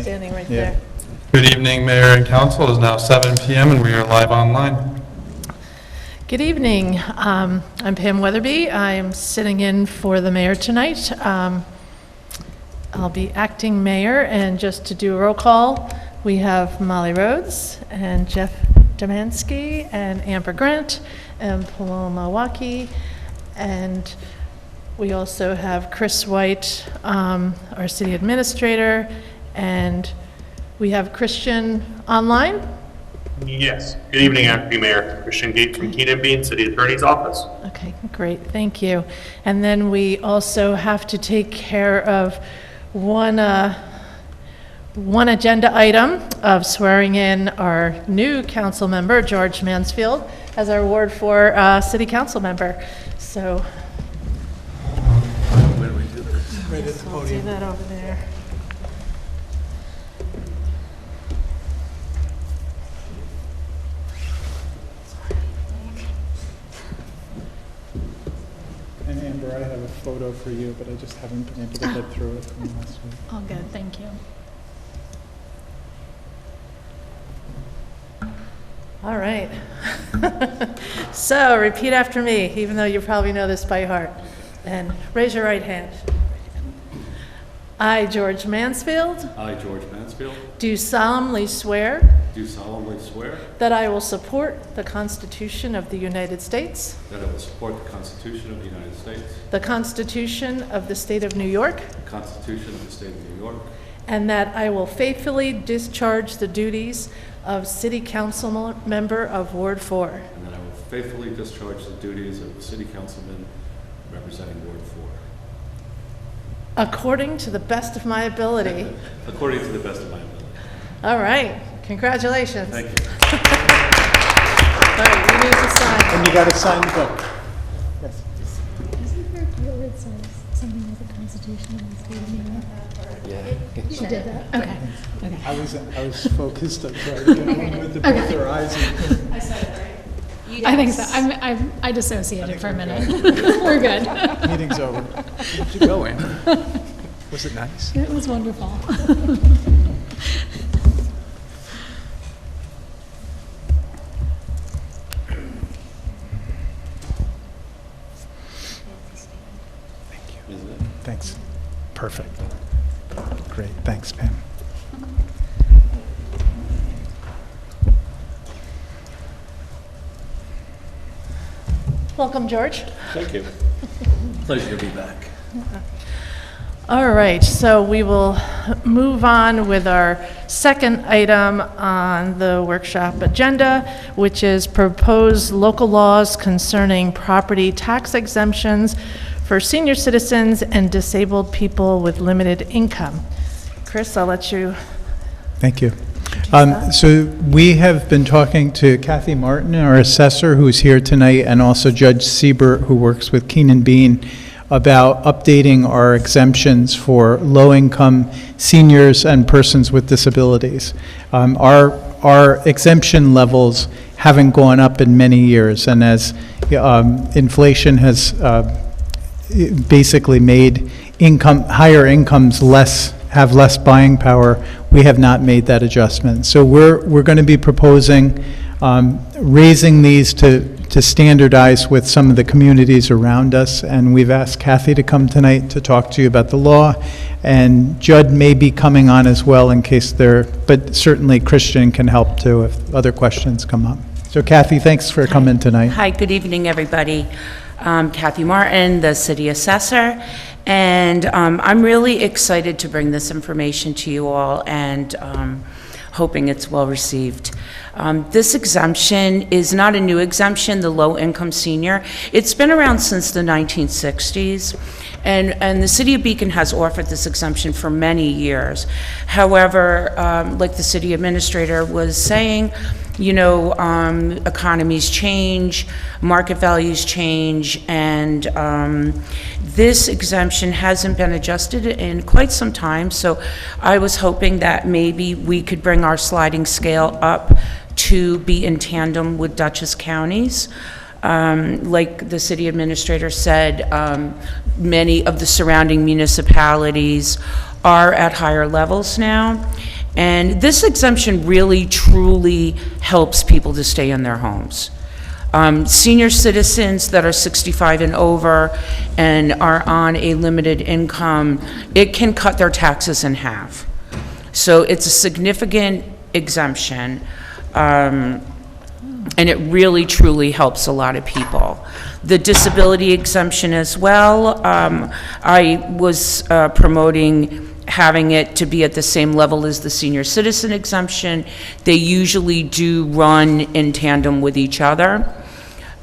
standing right Yeah. there. Good evening, Mayor and Council. It is now 7 p.m. and we are live online. Good evening. I'm Pam Weatherby. I'm sitting in for the mayor tonight. I'll be acting mayor, and just to do a roll call, we have Molly Rhodes and Jeff Domansky and Amber Grant and Paloma Waki, and we also have Chris White, our city administrator, and we have Christian online. Yes. Good evening, Acting Mayor. Christian Gate from Keenan Bean, City Attorney's Office. Okay, great, thank you. And then we also have to take care of one agenda item of swearing in our new council member, George Mansfield, as our Ward 4 City Council member. So. Where do we do this? Right at the We'll do podium. that over there. And Amber, I have a photo for you, but I just haven't been able to get through it from last week. All good, thank you. All right. So repeat after me, even though you probably know this by heart. And raise your right hand. I, George Mansfield, I, George Mansfield, do solemnly swear do solemnly swear that I will support the Constitution of the United States, that I will support the Constitution of the United States, the Constitution of the State of New York, the Constitution of the State of New York, and that I will faithfully discharge the duties of City Council member of Ward 4, and that I will faithfully discharge the duties of City Councilman representing Ward 4, according to the best of my ability. according to the best of my ability. All right, congratulations. Thank you. All right, you need to sign. And you got to sign the book. Yes. Isn't there a part where it says something like the Constitution of the State of New York? Yeah. She did that? Okay. Okay. I was focused on trying to get one with the both their eyes. And I think so. I dissociated for a minute. We're good. meeting's over. Where did you go, Amber? Was it nice? It was wonderful. Thanks. Perfect. Great. Thanks, Pam. Welcome, George. Thank you. Pleasure to be back. All right, so we will move on with our second item on the workshop agenda, which is proposed local laws concerning property tax exemptions for senior citizens and disabled people with limited income. Chris, I'll let you. Thank you. So we have been talking to Kathy Martin, our assessor, who's here tonight, and also Judge Siebert, who works with Keenan Bean, about updating our exemptions for low-income seniors and persons with disabilities. Our exemption levels haven't gone up in many years, and as inflation has basically made higher incomes have less buying power, we have not made that adjustment. So we're going to be proposing raising these to standardize with some of the communities around us, and we've asked Kathy to come tonight to talk to you about the law, and Judd may be coming on as well in case but certainly Christian can help too if other questions come up. So Kathy, thanks for coming tonight. Hi, good evening, everybody. Kathy Martin, the city assessor, and I'm really excited to bring this information to you all, and hoping it's well received. This exemption is not a new exemption, the low-income senior. It's been around since the 1960s, and the city of Beacon has offered this exemption for many years. However, like the city administrator was saying, you know, economies change, market values change, and this exemption hasn't been adjusted in quite some time, so I was hoping that maybe we could bring our sliding scale up to be in tandem with Dutchess counties. Like the city administrator said, many of the surrounding municipalities are at higher levels now, And this exemption really, truly helps people to stay in their homes. Senior citizens that are 65 and over and are on a limited income, it can cut their taxes in half. So it's a significant exemption, and it really, truly helps a lot of people. The disability exemption as well, I was promoting having it to be at the same level as the senior citizen exemption. They usually do run in tandem with each other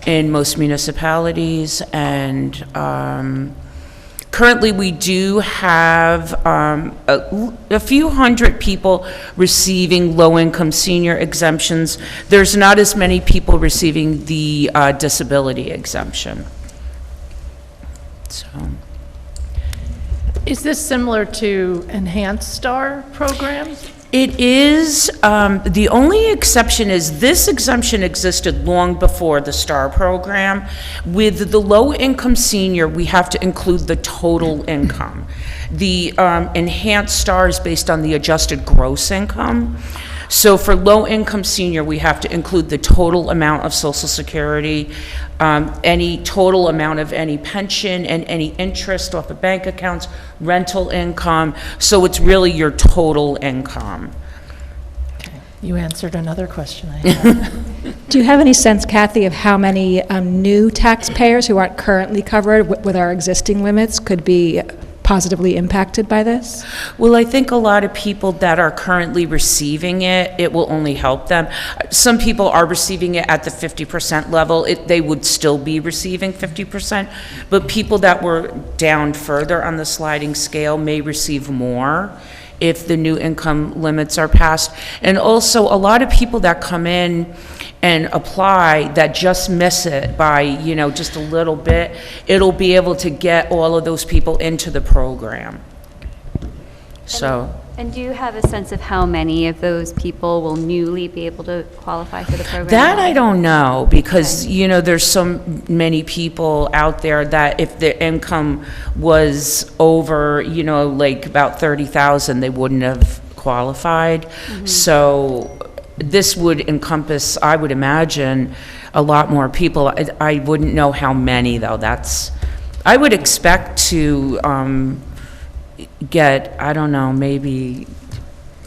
in most municipalities, and currently we do have a few hundred people receiving low-income senior exemptions. There's not as many people receiving the disability exemption. So. Is this similar to Enhanced STAR programs? It is. The only exception is this exemption existed long before the STAR program. With the low-income senior, we have to include the total income. The enhanced STAR is based on the adjusted gross income. So for low-income senior, we have to include the total amount of Social Security, any total amount of any pension, and any interest off of bank accounts, rental income. So it's really your total income. You answered another question I had. Do you have any sense, Kathy, of how many new taxpayers who aren't currently covered with our existing limits could be positively impacted by this? Well, I think a lot of people that are currently receiving it, it will only help them. Some people are receiving it at the 50% level. They would still be receiving 50%, but people that were down further on the sliding scale may receive more if the new income limits are passed. And also, a lot of people that come in and apply that just miss it by, just a little bit, it'll be able to get all of those people into the program. So. And do you have a sense of how many of those people will newly be able to qualify for the program? That I don't know, because, there's so many people out there that if their income was over, like about 30,000, they wouldn't have qualified. Mm-hmm. So this would encompass, I would imagine, a lot more people. I wouldn't know how many, though. I would expect to get, I don't know, maybe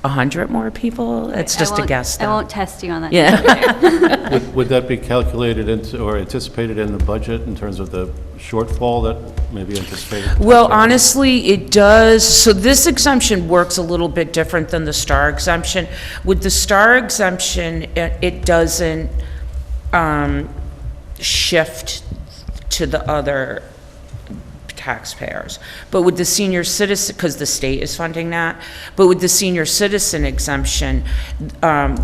100 more people. It's just a guess, though. I won't test you on that. Yeah. Would that be calculated into, or anticipated in the budget in terms of the shortfall that may be anticipated? Well, honestly, it does. So this exemption works a little bit different than the STAR exemption. With the STAR exemption, it doesn't shift to the other taxpayers. But with the senior citizen, because the state is funding that, but with the senior citizen exemption,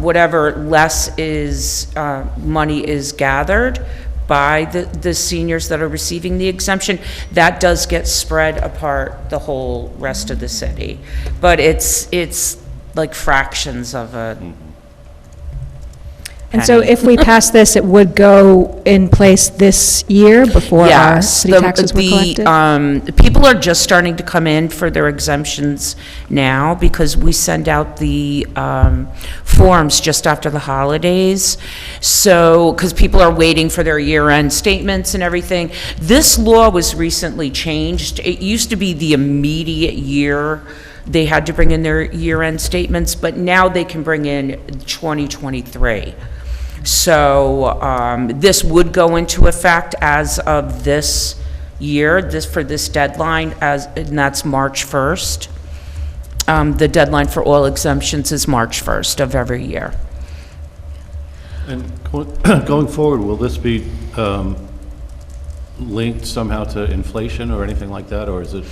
whatever less is money is gathered by the seniors that are receiving the exemption, that does get spread apart the whole rest of the city. But it's like fractions of a And so if we pass this, it would go in place this year before our city taxes were collected? People are just starting to come in for their exemptions now because we send out the forms just after the holidays. So, because people are waiting for their year-end statements and everything. This law was recently changed. It used to be the immediate year they had to bring in their year-end statements, but now they can bring in 2023. So this would go into effect as of this year, for this deadline, and that's March 1st. The deadline for all exemptions is March 1st of every year. And going forward, will this be linked somehow to inflation or anything like that, or is it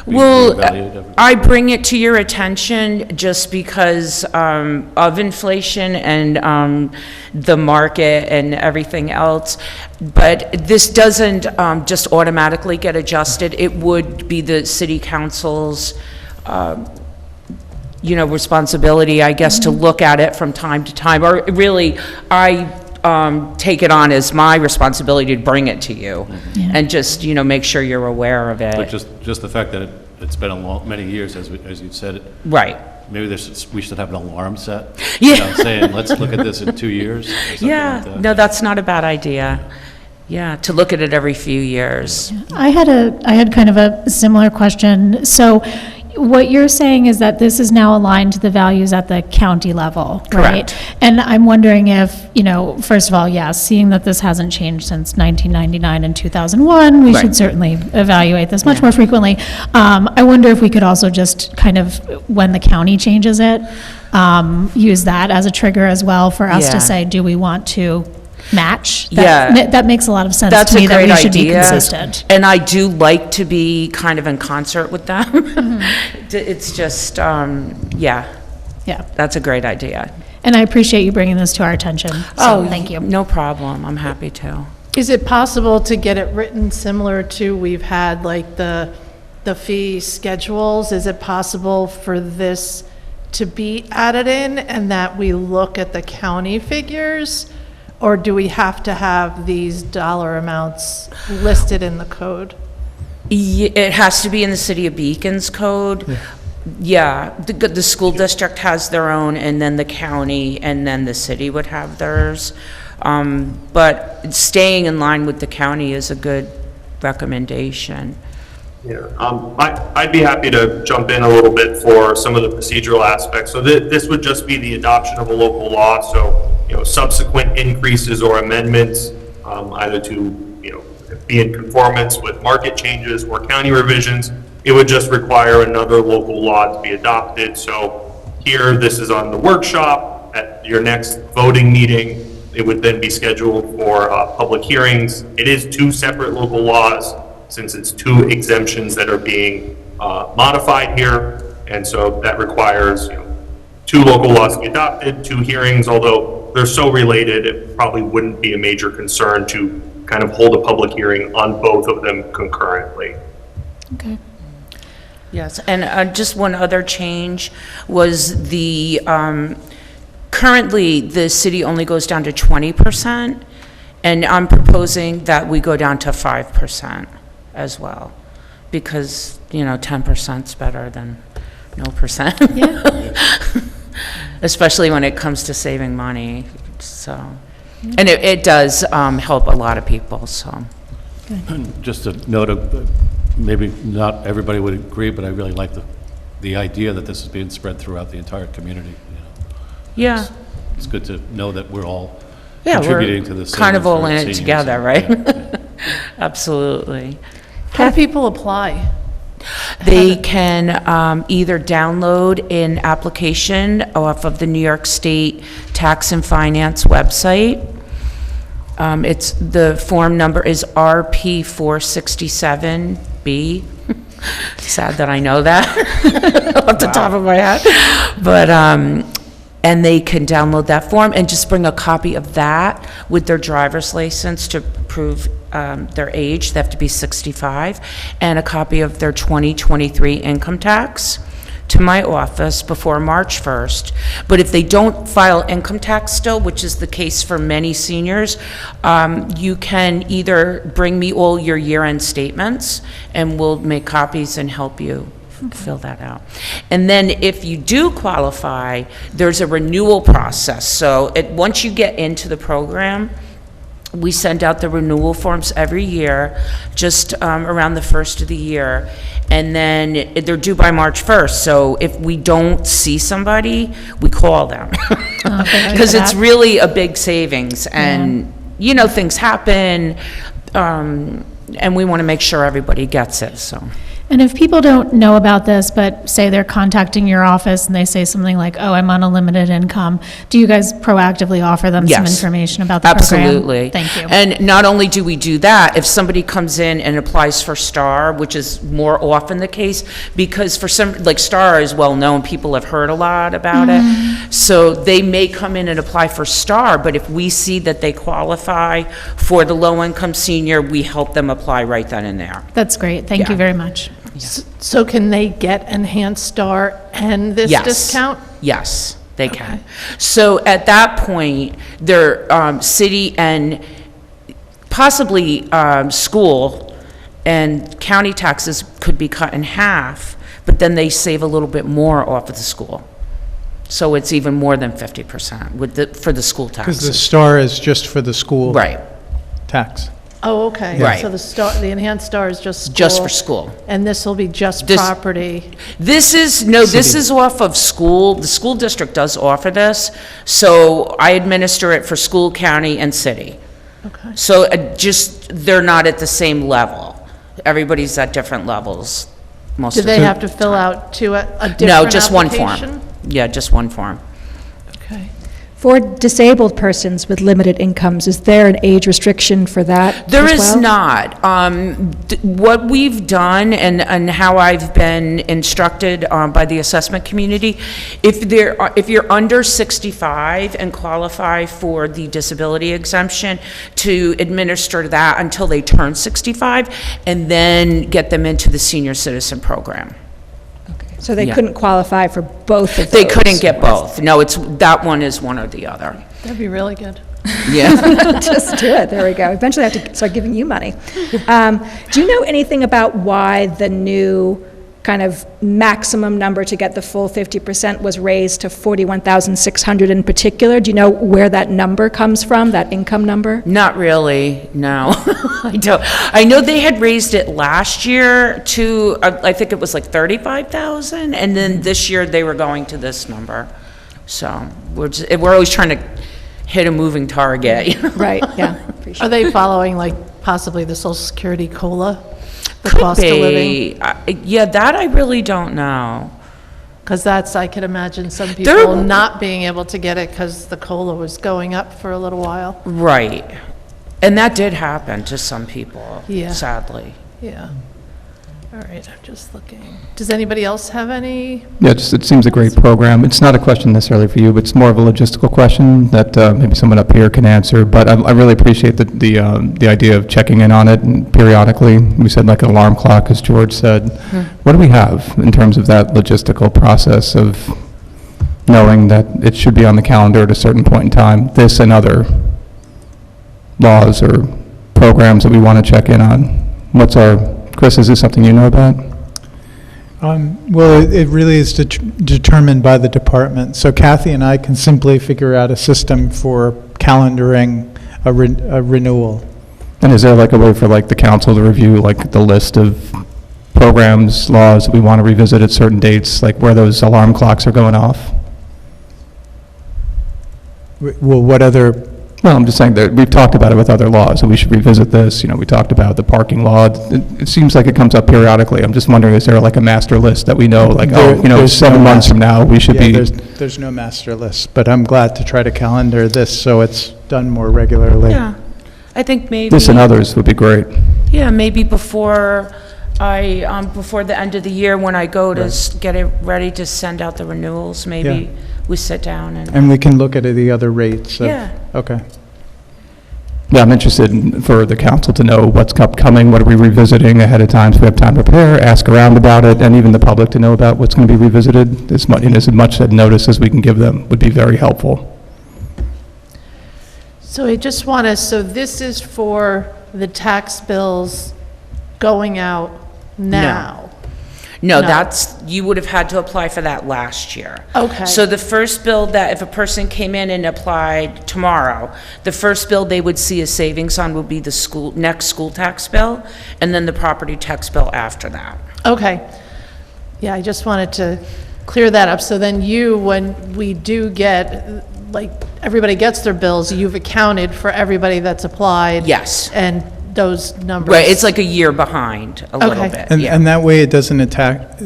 being reevaluated every? I bring it to your attention just because of inflation and the market and everything else, but this doesn't just automatically get adjusted. It would be the city council's responsibility, I guess, to look at it from time to time, or really, I take it on as my responsibility to bring it to you, and just, make sure you're aware of it. But just the fact that it's been many years, as you've said. Right. maybe we should have an alarm set. Yeah. You know, saying, let's look at this in 2 years. or something Yeah, like that. no, that's not a bad idea. Yeah, to look at it every few years. I had kind of a similar question. So what you're saying is that this is now aligned to the values at the county level, right? Correct. And I'm wondering if, first of all, seeing that this hasn't changed since 1999 and 2001, we Right. should certainly evaluate this much more frequently. I wonder if we could also just kind of, when the county changes it, use that as a trigger as well for us Yeah. to say, do we want to match? Yeah. That makes a lot of sense That's to a me, that great we should be idea. consistent. And I do like to be kind of in concert with them. Mm-hmm. It's just, Yeah. that's a great idea. And I appreciate you bringing this to our attention. So thank you. No problem, I'm happy to. Is it possible to get it written similar to, we've had like the fee schedules? Is it possible for this to be added in and that we look at the county figures? Or do we have to have these dollar amounts listed in the code? It has to be in the City of Beacon's code. Yeah, the school district has their own, and then the county, and then the city would have theirs. But staying in line with the county is a good recommendation. Yeah, I'd be happy to jump in a little bit for some of the procedural aspects. So this would just be the adoption of a local law, so, subsequent increases or amendments, either to, be in conformance with market changes or county revisions, it would just require another local law to be adopted. So here, this is on the workshop. At your next voting meeting, it would then be scheduled for public hearings. It is 2 separate local laws, since it's 2 exemptions that are being modified here. And so that requires, 2 local laws to be adopted, 2 hearings, although they're so related, it probably wouldn't be a major concern to kind of hold a public hearing on both of them concurrently. Okay. Yes, and just one other change was currently, the city only goes down to 20%, and I'm proposing that we go down to 5% as well, because, 10%'s better than no percent. Especially when it comes to saving money, so. And it does help a lot of people, so. Just a note of, maybe not everybody would agree, but I really like the idea that this is being spread throughout the entire community. Yeah. It's good to know that we're all Yeah, contributing to we're this. kind of all in it seniors. together, right? Yeah. Absolutely. How do people apply? They can either download an application off of the New York State Tax and Finance website. The form number is RP 467B. Sad that I know that off the top of my head. But, and they can download that form and just bring a copy of that with their driver's license to prove their age. They have to be 65, and a copy of their 2023 income tax to my office before March 1st. But if they don't file income tax still, which is the case for many seniors, you can either bring me all your year-end statements, and we'll make copies and help you fill that out. And then if you do qualify, there's a renewal process. So once you get into the program, we send out the renewal forms every year, just around the first of the year, and then they're due by March 1st. So if we don't see somebody, we call them. Because it's really a big savings, and, things happen, and we want to make sure everybody gets it, so. And if people don't know about this, but say they're contacting your office and they say something like, oh, I'm on a limited income, do you guys proactively offer them some Yes. information about the program? Absolutely. Thank you. And not only do we do that, if somebody comes in and applies for STAR, which is more often the case, because for some, like STAR is well-known, people have heard a lot about it, so they may come in and apply for STAR, but if we see that they qualify for the low-income senior, we help them apply right then and there. That's great. Thank you Yeah. very much. So can they get Enhanced Star and this Yes. discount? Yes, they can. So at that point, their city and possibly school and county taxes could be cut in half, but then they save a little bit more off of the school. So it's even more than 50% for the school Because the taxes. STAR is just for the school Right, tax. Oh, okay. Right. So the enhanced star is just school. just for school. And this will be just This- property. This is off of school. The school district does offer this, so I administer it for school, county, and city. Okay. So they're not at the same level. Everybody's at different levels most Do of the they time. have to fill out a different No, just one application? form. Yeah, just one form. Okay. For disabled persons with limited incomes, is there an age restriction for that There as is well? not. What we've done and how I've been instructed by the assessment community, if you're under 65 and qualify for the disability exemption, to administer that until they turn 65 and then get them into the senior citizen program. So they Yeah. couldn't qualify for both of those? They couldn't get both. No, that one is one or the other. That'd be really good. Yeah. Just do it, there we go. Eventually I have to start giving you money. Do you know anything about why the new kind of maximum number to get the full 50% was raised to 41,600 in particular? Do you know where that number comes from, that income number? Not really, no. I don't. I know they had raised it last year to, I think it was like 35,000, and then this year they were going to this number. So we're always trying to hit a moving target. Right, yeah, appreciate Are they following like possibly the Social Security COLA? The Could cost of living? be. Yeah, that I really don't know. Because I could imagine some There- people not being able to get it because the COLA was going up for a little while. Right. And that did happen to some people, Yeah. sadly. Yeah. All right, I'm just looking. Does anybody else have any? Yeah, it seems a great program. It's not a question necessarily for you, but it's more of a logistical question that maybe someone up here can answer. But I really appreciate the idea of checking in on it and periodically. We said like an alarm clock, as George said. What do we have in terms of that logistical process of knowing that it should be on the calendar at a certain point in time? This and other laws or programs that we want to check in on. Chris, is this something you know about? Well, it really is determined by the department. So Kathy and I can simply figure out a system for calendaring a renewal. And is there like a way for like the council to review like the list of programs, laws that we want to revisit at certain dates, like where those alarm clocks are going off? Well, what other, Well, I'm just saying that we've talked about it with other laws, and we should revisit this. You know, we talked about the parking law. It seems like it comes up periodically. I'm just wondering, is there like a master list that we know, like, There's 7 no months from now, we should yeah, be... there's no master list, but I'm glad to try to calendar this so it's done more regularly. Yeah. I think maybe. This and others would be great. Yeah, maybe before before the end of the year, when I go to get it ready to send out the renewals, maybe we sit down and. And we can look at the other rates. Yeah. Okay. Yeah, I'm interested for the council to know what's upcoming, what are we revisiting ahead of time, so we have time to prepare, ask around about it, and even the public to know about what's going to be revisited. As much notice as we can give them would be very helpful. So I just want to, so this is for the tax bills going out now? No, No. you would have had to apply for that last year. Okay. So the first bill that, if a person came in and applied tomorrow, the first bill they would see a savings on would be the next school tax bill, and then the property tax bill after that. Okay. Yeah, I just wanted to clear that up. So then when we do get, like, everybody gets their bills, you've accounted for everybody that's applied? Yes. And those numbers? Right, it's like a year behind, a little Okay. bit, And, yeah. and that way it doesn't affect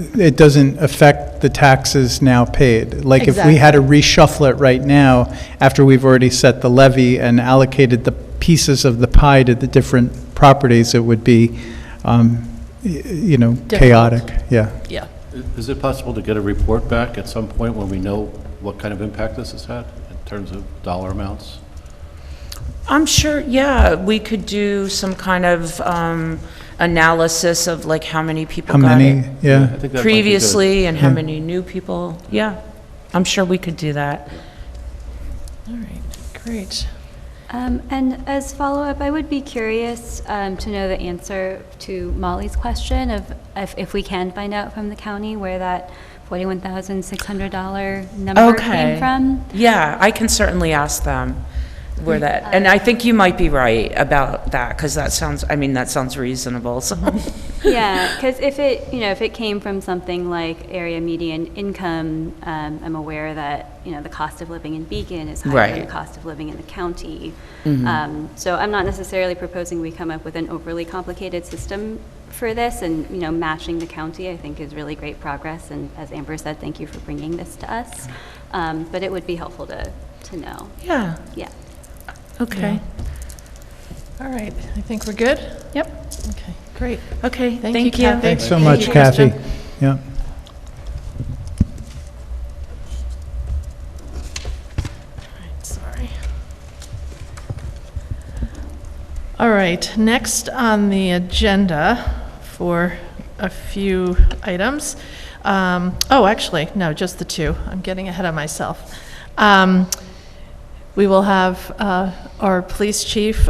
the taxes now paid. Like if we had to reshuffle it right now, after we've already set the levy and allocated the pieces of the pie to the different properties, it would be, chaotic, yeah. Yeah. Is it possible to get a report back at some point when we know what kind of impact this has had in terms of dollar amounts? I'm sure, yeah, we could do some kind of analysis of like how many people How got many, it I yeah. think that might be good. previously and how many new people. Yeah, I'm sure we could do that. All right, great. And as follow-up, I would be curious to know the answer to Molly's question of if we can find out from the county where that $41,600 number Okay. came from. Yeah, I can certainly ask them where that, and I think you might be right about that, because that sounds, I mean, that sounds reasonable, so. Yeah, because if it came from something like area median income, I'm aware that, the cost of living in Beacon is higher than the Right. cost of living in the county. So I'm not necessarily proposing we come up with an overly complicated system for this, and, matching the county, I think, is really great progress, and as Amber said, thank you for bringing this to us. But it would be helpful to know. Yeah, Yeah. okay. All right, I think we're good? Yep. Okay, great. Okay, Thank thank you, you. Kathy. Thanks so Thank much, you, Kathy. Krista. Yeah. Sorry. All right, next on the agenda for a few items. Actually, no, just the two. I'm getting ahead of myself. We will have our police chief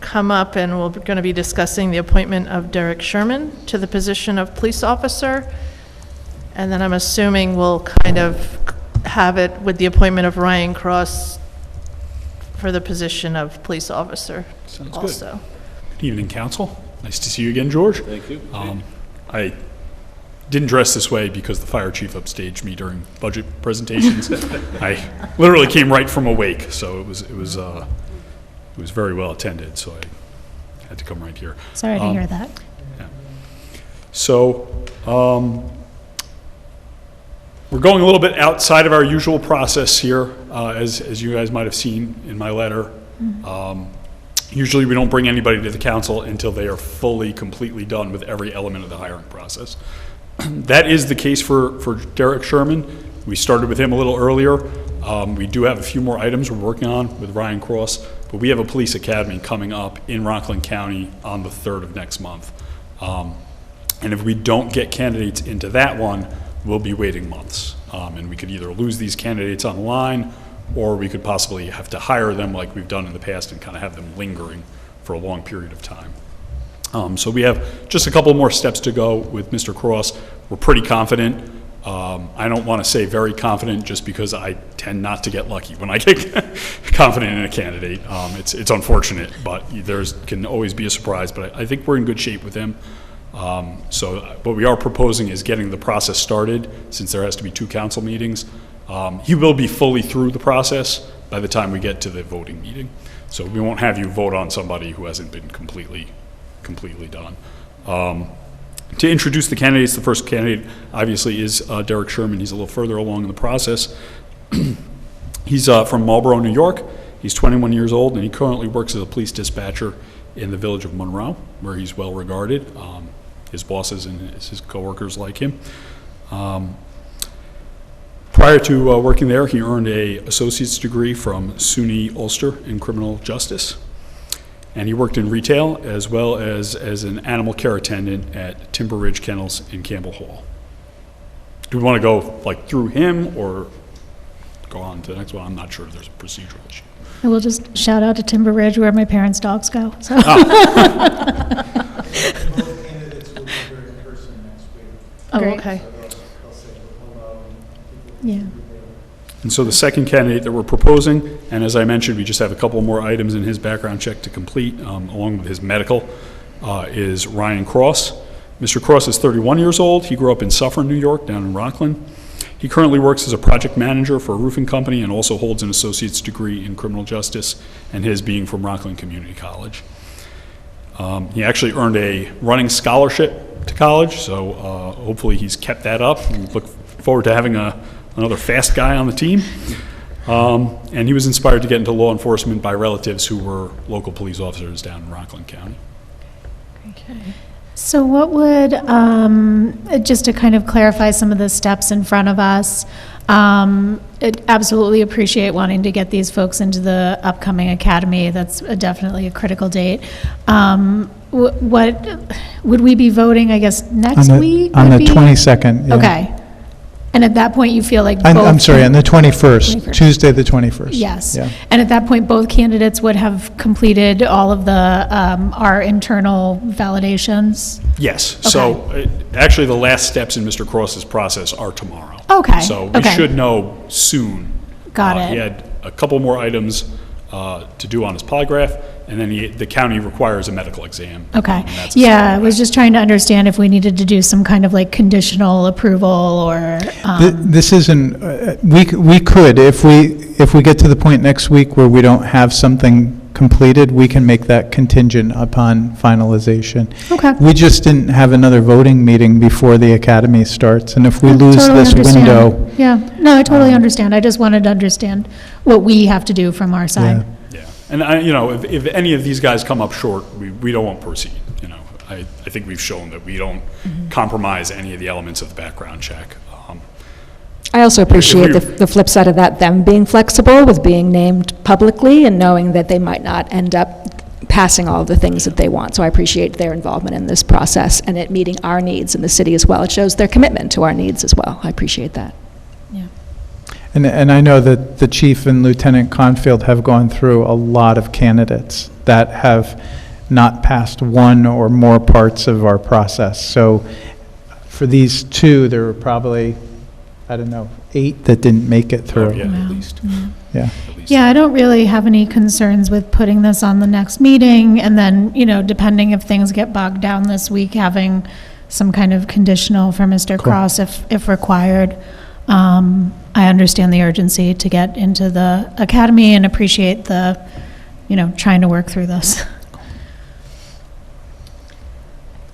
come up, and we're going to be discussing the appointment of Derek Sherman to the position of police officer. And then I'm assuming we'll kind of have it with the appointment of Ryan Cross for the position of police officer Sounds good. also. Good evening, council. Nice to see you again, George. Thank you. I didn't dress this way because the fire chief upstaged me during budget presentations. I literally came right from a wake, so it was very well attended, so I had to come right here. Sorry to hear that. So, we're going a little bit outside of our usual process here, as you guys might have seen in my letter. Usually we don't bring anybody to the council until they are fully, completely done with every element of the hiring process. That is the case for Derek Sherman. We started with him a little earlier. We do have a few more items we're working on with Ryan Cross, but we have a police academy coming up in Rockland County on the 3rd of next month. And if we don't get candidates into that one, we'll be waiting months. And we could either lose these candidates on the line, or we could possibly have to hire them like we've done in the past and kind of have them lingering for a long period of time. So we have just a couple more steps to go with Mr. Cross. We're pretty confident. I don't want to say very confident just because I tend not to get lucky when I get confident in a candidate. It's unfortunate, but can always be a surprise. But I think we're in good shape with him. So what we are proposing is getting the process started, since there has to be 2 council meetings. He will be fully through the process by the time we get to the voting meeting. So we won't have you vote on somebody who hasn't been completely done. To introduce the candidates, the first candidate obviously is Derek Sherman. He's a little further along in the process. He's from Marlboro, New York. He's 21 years old, and he currently works as a police dispatcher in the village of Monroe, where he's well regarded. His bosses and his coworkers like him. Prior to working there, he earned an associate's degree from SUNY Ulster in criminal justice. And he worked in retail as well as an animal care attendant at Timber Ridge Kennels in Campbell Hall. Do we want to go through him or go on to the next one? I'm not sure if there's a procedural issue. I will just shout out to Timber Ridge where my parents' dogs go. So. Oh, Great. okay. Yeah. And so the second candidate that we're proposing, and as I mentioned, we just have a couple more items in his background check to complete, along with his medical, is Ryan Cross. Mr. Cross is 31 years old. He grew up in Suffern, New York, down in Rockland. He currently works as a project manager for a roofing company and also holds an associate's degree in criminal justice, and his being from Rockland Community College. He actually earned a running scholarship to college, so hopefully he's kept that up. We look forward to having another fast guy on the team. And he was inspired to get into law enforcement by relatives who were local police officers down in Rockland County. Okay. So what would, just to kind of clarify some of the steps in front of us, I'd absolutely appreciate wanting to get these folks into the upcoming academy. That's definitely a critical date. What would we be voting, I guess, next week? On would the be? 22nd, yeah. Okay. And at that point, you feel like I'm both... sorry, on the 21st, 21st. Tuesday, the 21st. Yes. Yeah. And at that point, both candidates would have completed all of the, our internal validations? Yes, so actually, the last steps in Mr. Cross's process are tomorrow. Okay, So we okay. should know soon. Got He it. had a couple more items to do on his polygraph, and then the county requires a medical exam. Okay. and that's a Yeah, I separate was just trying to understand if we needed to do some kind of like conditional approval or, This isn't, we could, if we get to the point next week where we don't have something completed, we can make that contingent upon finalization. Okay. We just didn't have another voting meeting before the academy starts, and if we lose Totally this understand. window. Yeah, no, I totally understand. I just wanted to understand what we have to do from our side. Yeah, and if any of these guys come up short, we don't want to proceed, I think we've shown that we don't compromise any of the elements of the background check. I also appreciate If we- the flip side of that, them being flexible with being named publicly and knowing that they might not end up passing all of the things that they want. So I appreciate their involvement in this process and it meeting our needs in the city as well. It shows their commitment to our needs as well. I appreciate that. And I know that the chief and Lieutenant Confield have gone through a lot of candidates that have not passed one or more parts of our process. So for these two, there were probably, I don't know, 8 that didn't make it through. Yeah, at least. Yeah. Yeah, I don't really have any concerns with putting this on the next meeting, and then, depending if things get bogged down this week, having some kind of conditional for Mr. Cross if required. I understand the urgency to get into the academy and appreciate the, trying to work through this.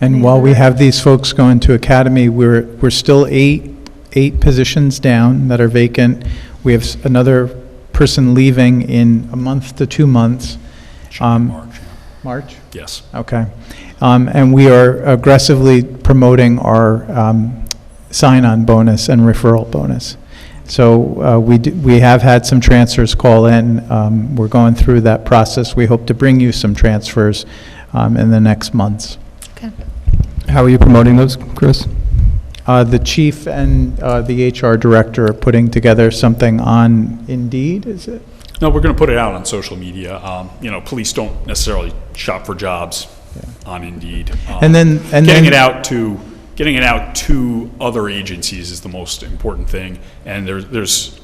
And while we have these folks going to academy, we're still eight positions down that are vacant. We have another person leaving in a month to 2 months. March, yeah. March? Yes. Okay. And we are aggressively promoting our sign-on bonus and referral bonus. So we have had some transfers call in. We're going through that process. We hope to bring you some transfers in the next months. Okay. How are you promoting those, Chris? The chief and the HR director are putting together something on Indeed, is it? No, we're going to put it out on social media. Police don't necessarily shop for jobs on Indeed. Getting it out to other agencies is the most important thing. And there's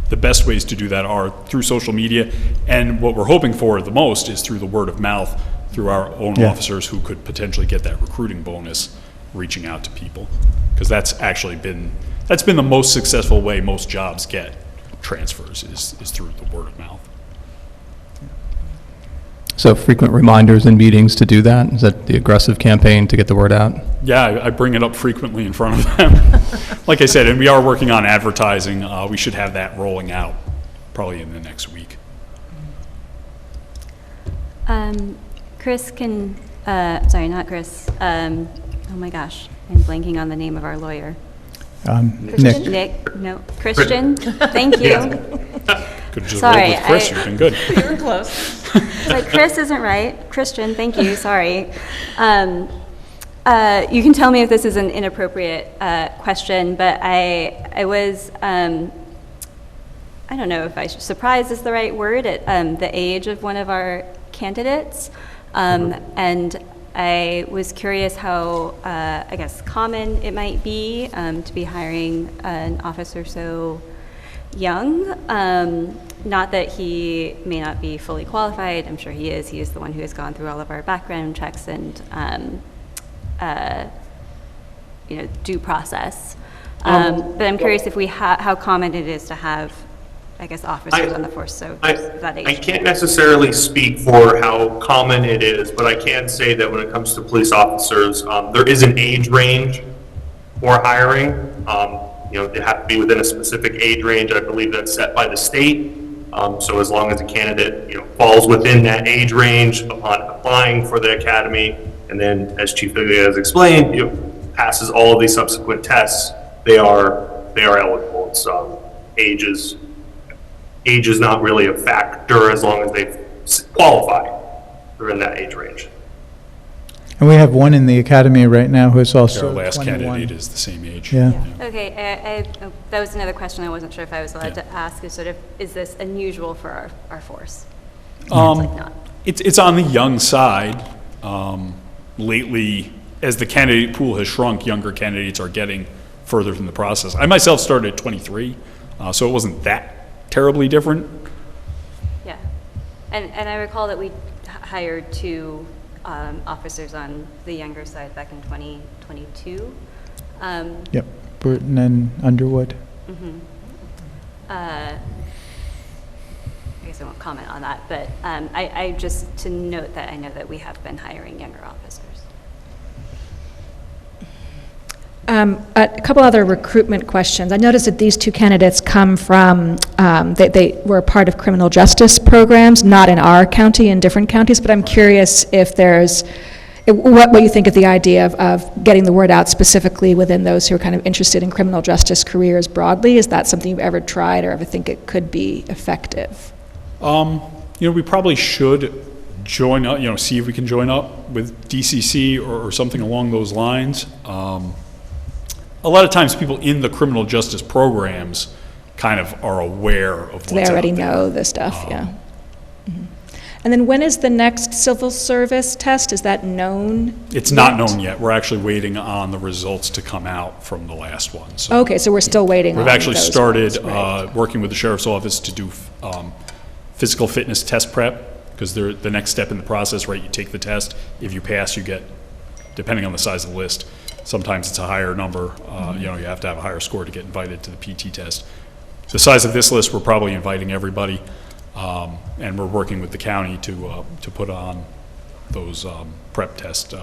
the best ways to do that are through social media. And what we're hoping for the most is through the word of mouth, through our own officers who could potentially get that recruiting bonus, reaching out to people. Because that's been the most successful way most jobs get transfers is through the word of mouth. So frequent reminders and meetings to do that? Is that the aggressive campaign to get the word out? Yeah, I bring it up frequently in front of them. Like I said, and we are working on advertising. We should have that rolling out probably in the next week. Chris sorry, not Chris. Oh my gosh, I'm blanking on the name of our lawyer. Nick. No, Christian. Thank you. Could have just Sorry, rolled with Chris, you've been good. You were close. But Chris isn't right. Christian, thank you, sorry. You can tell me if this is an inappropriate question, but I was, I don't know if surprised is the right word, at the age of one of our candidates. And I was curious how, I guess, common it might be to be hiring an officer so young. Not that he may not be fully qualified. I'm sure he is. He is the one who has gone through all of our background checks and, due process. But I'm curious if how common it is to have, I guess, officers on the force that age. I can't necessarily speak for how common it is, but I can say that when it comes to police officers, there is an age range for hiring. They have to be within a specific age range. I believe that's set by the state. So as long as a candidate, falls within that age range upon applying for the academy, and then as Chief Biglia has explained, passes all of these subsequent tests, they are eligible. It's age is not really a factor as long as they qualify. They're in that age range. And we have one in the academy right now who's also Our last 21. candidate is the same age. Yeah. Okay, that was another question I wasn't sure if I was allowed to ask, is sort of, is this unusual for our force? Sounds like not. It's on the young side. Lately, as the candidate pool has shrunk, younger candidates are getting further in the process. I myself started at 23, so it wasn't that terribly different. Yeah. And I recall that we hired 2 officers on the younger side back in 2022. Yep, Burton and Underwood. I guess I won't comment on that, but I just to note that I know that we have been hiring younger officers. A couple other recruitment questions. I noticed that these 2 candidates come from, they were part of criminal justice programs, not in our county, in different counties, but I'm curious if there's, what you think of the idea of getting the word out specifically within those who are kind of interested in criminal justice careers broadly. Is that something you've ever tried or ever think it could be effective? We probably should join up, see if we can join up with DCC or something along those lines. A lot of times people in the criminal justice programs kind of are aware of what's out there. They already know the stuff, yeah. And then when is the next civil service test? Is that known? It's not known yet. We're actually waiting on the results to come out from the last one. So Okay, so we're still waiting on we've actually those started ones, right. working with the sheriff's office to do physical fitness test prep, because they're the next step in the process, right? You take the test. If you pass, you get, depending on the size of the list, sometimes it's a higher number. You have to have a higher score to get invited to the PT test. The size of this list, we're probably inviting everybody, and we're working with the county to put on those prep test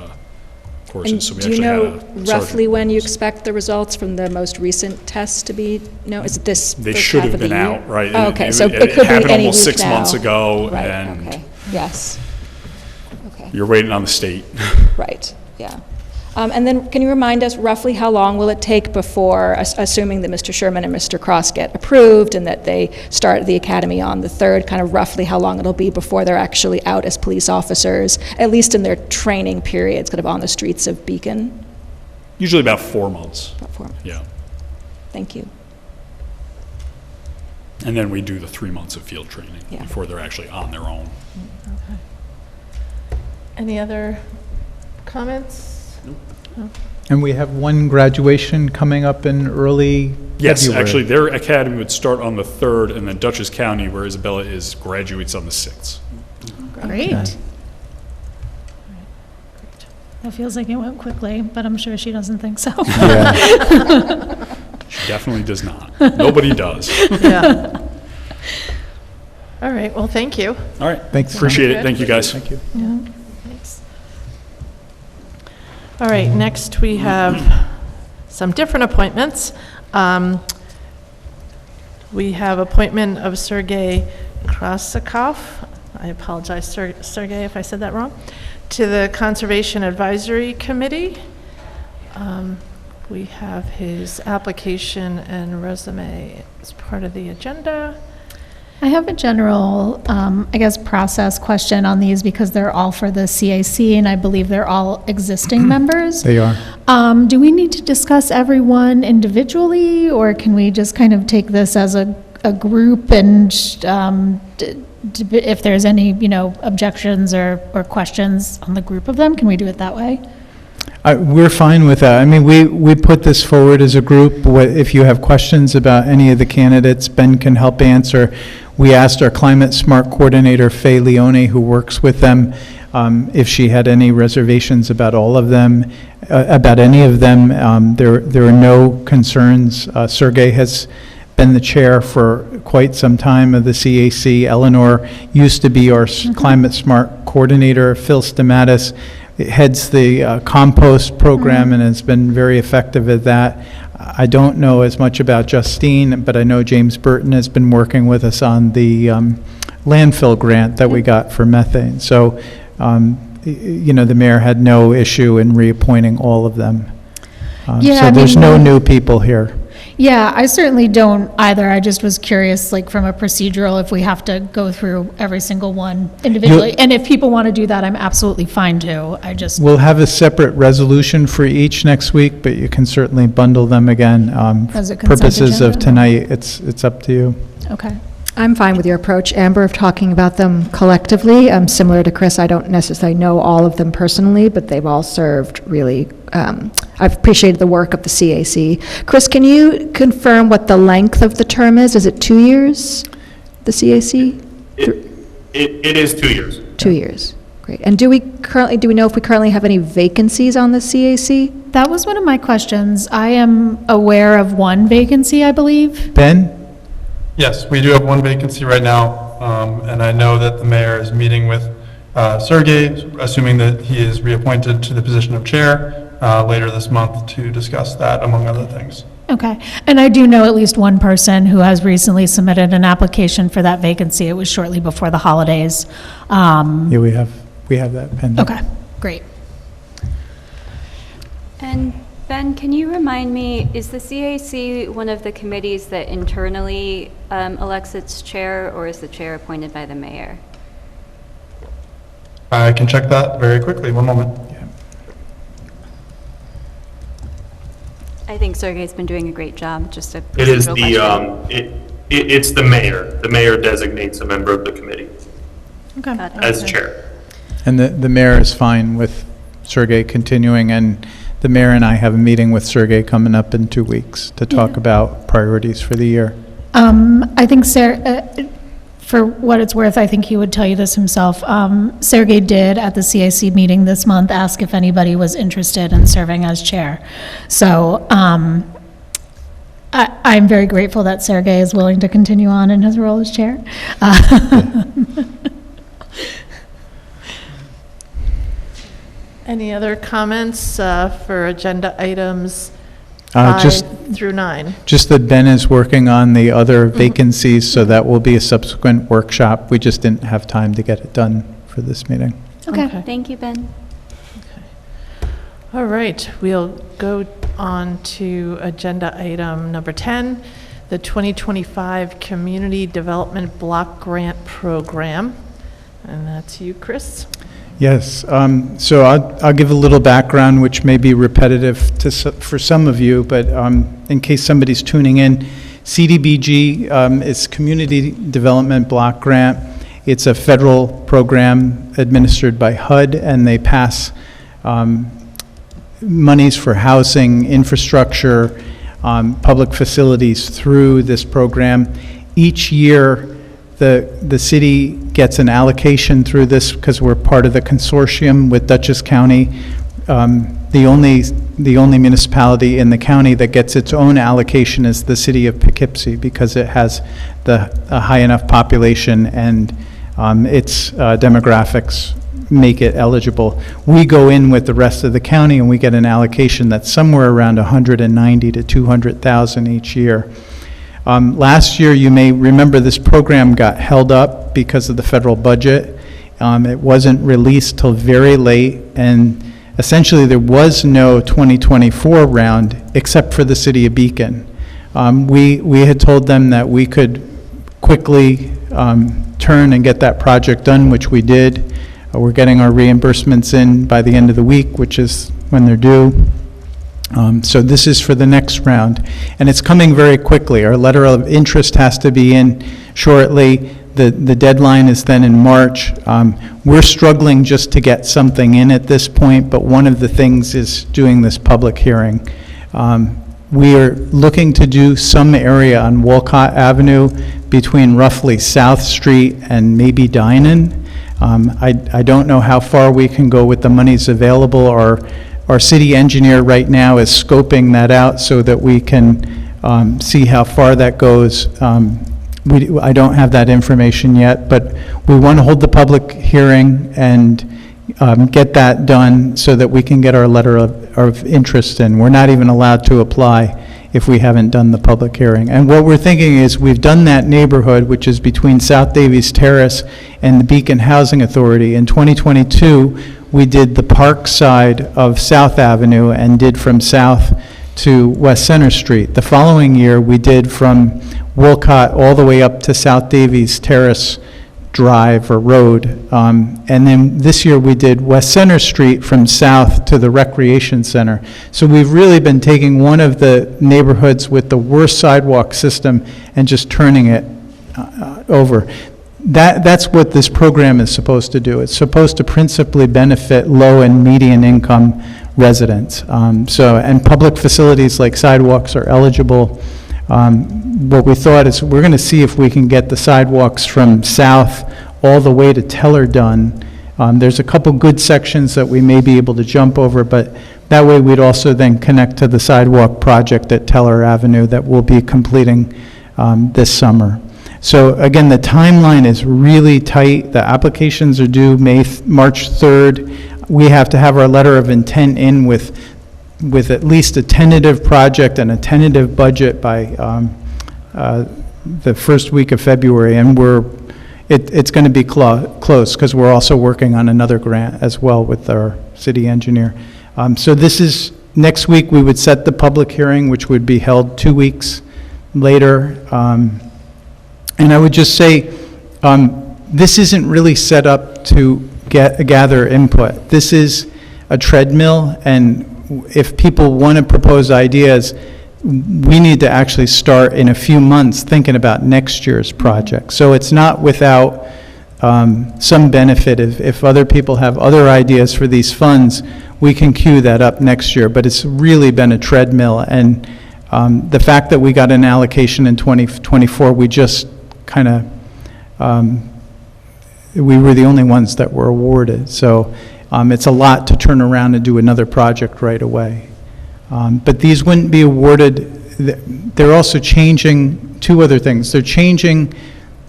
courses. And So we do you actually know had a sergeant- roughly when you expect the results from the most recent tests to be? No, is it this They first should half have of the been year? out, right? Oh, okay, so it could be happened any almost week 6 months now. ago, Right, and okay, yes. Okay, you're waiting on the state. right, yeah. And then, can you remind us roughly how long will it take before, assuming that Mr. Sherman and Mr. Cross get approved and that they start the academy on the 3rd, kind of roughly how long it'll be before they're actually out as police officers, at least in their training periods, kind of on the streets of Beacon? Usually about 4 months. About 4 months. Yeah. Thank you. And then we do the 3 months of field training Yeah. before they're actually on their own. Any other comments? And we have one graduation coming up in early Yes, February. actually, their academy would start on the 3rd, and then Dutchess County, where Isabella is, graduates on the 6th. Great. It feels like it went quickly, but I'm sure she doesn't think so. She definitely does not. Nobody does. Yeah. All right, well, thank you. All right. Thanks. Appreciate it. Thank you, guys. Thank you. Yeah, thanks. All right, next we have some different appointments. We have appointment of Sergei Krasakov, I apologize, Sergei, if I said that wrong, to the Conservation Advisory Committee. We have his application and resume as part of the agenda. I have a general, I guess, process question on these because they're all for the CAC, and I believe they're all existing members. They are. Do we need to discuss everyone individually, or can we just kind of take this as a group and if there's any, objections or questions on the group of them, can we do it that way? We're fine with that. I mean, we put this forward as a group. If you have questions about any of the candidates, Ben can help answer. We asked our Climate Smart Coordinator, Faye Leone, who works with them, if she had any reservations about all of them, about any of them. There are no concerns. Sergey has been the chair for quite some time of the CAC. Eleanor used to be our Climate Smart Coordinator. Phil Stamatis heads the compost program and has been very effective at that. I don't know as much about Justine, but I know James Burton has been working with us on the landfill grant that we got for methane. So, the mayor had no issue in reappointing all of them. So there's no new people here. Yeah, I certainly don't either. I just was curious, like, from a procedural, if we have to go through every single one individually. And if people want to do that, I'm absolutely fine too. I just, We'll have a separate resolution for each next week, but you can certainly bundle them again. As a consent Purposes of agenda? tonight, it's up to you. okay. I'm fine with your approach, Amber, of talking about them collectively. Similar to Chris, I don't necessarily know all of them personally, but they've all served really, I've appreciated the work of the CAC. Chris, can you confirm what the length of the term is? Is it 2 years, the CAC? It is 2 years. 2 years, great. And do we know if we currently have any vacancies on the CAC? That was one of my questions. I am aware of one vacancy, I believe. Ben? Yes, we do have one vacancy right now, and I know that the mayor is meeting with Sergey, assuming that he is reappointed to the position of chair later this month to discuss that, among other things. Okay. And I do know at least one person who has recently submitted an application for that vacancy. It was shortly before the holidays. Yeah, we have that pending. Okay, great. And Ben, can you remind me, is the CAC one of the committees that internally elects its chair, or is the chair appointed by the mayor? I can check that very quickly. One moment. I think Sergey's been doing a great job, just a It is procedural question. it's the mayor. The mayor designates a member of the committee Okay. as chair. And the mayor is fine with Sergey continuing, and the mayor and I have a meeting with Sergey coming up in 2 weeks to talk about priorities for the year. I think for what it's worth, I think he would tell you this himself. Sergey did at the CIC meeting this month ask if anybody was interested in serving as chair. So I'm very grateful that Sergey is willing to continue on in his role as chair. Any other comments for agenda items Just 5 through 9? Just that Ben is working on the other vacancies, so that will be a subsequent workshop. We just didn't have time to get it done for this meeting. Okay. Thank you, Ben. All right, we'll go on to agenda item number 10, the 2025 Community Development Block Grant Program. And that's you, Chris. Yes, so I'll give a little background, which may be repetitive for some of you, but in case somebody's tuning in, CDBG is Community Development Block Grant. It's a federal program administered by HUD, and they pass monies for housing, infrastructure, public facilities through this program. Each year, the city gets an allocation through this because we're part of the consortium with Dutchess County. The only municipality in the county that gets its own allocation is the city of Poughkeepsie, because it has a high enough population and its demographics make it eligible. We go in with the rest of the county and we get an allocation that's somewhere around 190 to 200,000 each year. Last year, you may remember, this program got held up because of the federal budget. It wasn't released till very late, and essentially there was no 2024 round except for the city of Beacon. We had told them that we could quickly turn and get that project done, which we did. We're getting our reimbursements in by the end of the week, which is when they're due. So this is for the next round, and it's coming very quickly. Our letter of interest has to be in shortly. The deadline is then in March. We're struggling just to get something in at this point, but one of the things is doing this public hearing. We are looking to do some area on Walcott Avenue between roughly South Street and maybe Dinan. I don't know how far we can go with the monies available. Our city engineer right now is scoping that out so that we can see how far that goes. I don't have that information yet, but we want to hold the public hearing and get that done so that we can get our letter of interest in. We're not even allowed to apply if we haven't done the public hearing. And what we're thinking is, we've done that neighborhood, which is between South Davies Terrace and the Beacon Housing Authority. In 2022, we did the park side of South Avenue and did from South to West Center Street. The following year, we did from Wolcott all the way up to South Davies Terrace Drive or Road. And then this year, we did West Center Street from south to the Recreation Center. So we've really been taking one of the neighborhoods with the worst sidewalk system and just turning it over. That's what this program is supposed to do. It's supposed to principally benefit low and median income residents. And public facilities like sidewalks are eligible. What we thought is we're going to see if we can get the sidewalks from south all the way to Teller done. There's a couple good sections that we may be able to jump over, but that way we'd also then connect to the sidewalk project at Teller Avenue that we'll be completing this summer. So again, the timeline is really tight. The applications are due March 3rd. We have to have our letter of intent in with at least a tentative project and a tentative budget by the first week of February, and it's going to be close because we're also working on another grant as well with our city engineer. So this is, next week we would set the public hearing, which would be held 2 weeks later. And I would just say, this isn't really set up to gather input. This is a treadmill, and if people want to propose ideas, we need to actually start in a few months thinking about next year's project. So it's not without some benefit. If other people have other ideas for these funds, we can queue that up next year. But it's really been a treadmill, and the fact that we got an allocation in 2024, we just kind of, we were the only ones that were awarded. So it's a lot to turn around and do another project right away. But these wouldn't be awarded. They're also changing two other things. They're changing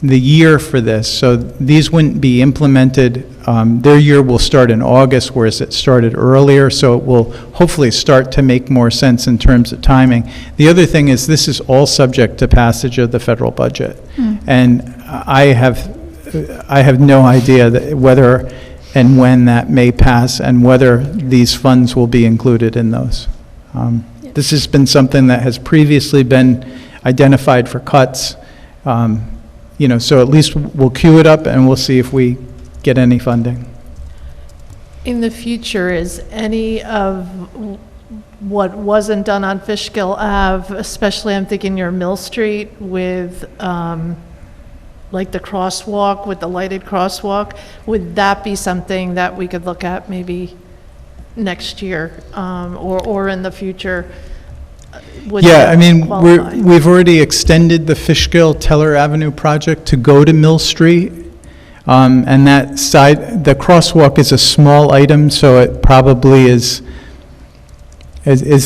the year for this, so these wouldn't be implemented. Their year will start in August, whereas it started earlier, so it will hopefully start to make more sense in terms of timing. The other thing is this is all subject to passage of the federal budget. And I have no idea whether and when that may pass and whether these funds will be included in those. This has been something that has previously been identified for cuts. So at least we'll queue it up and we'll see if we get any funding. In the future, is any of what wasn't done on Fishkill Ave, especially I'm thinking near Mill Street with like the crosswalk, with the lighted crosswalk, would that be something that we could look at maybe next year or in the future? Would Yeah, that I mean, qualify? we've already extended the Fishkill Teller Avenue project to go to Mill Street. And that side, the crosswalk is a small item, so it probably is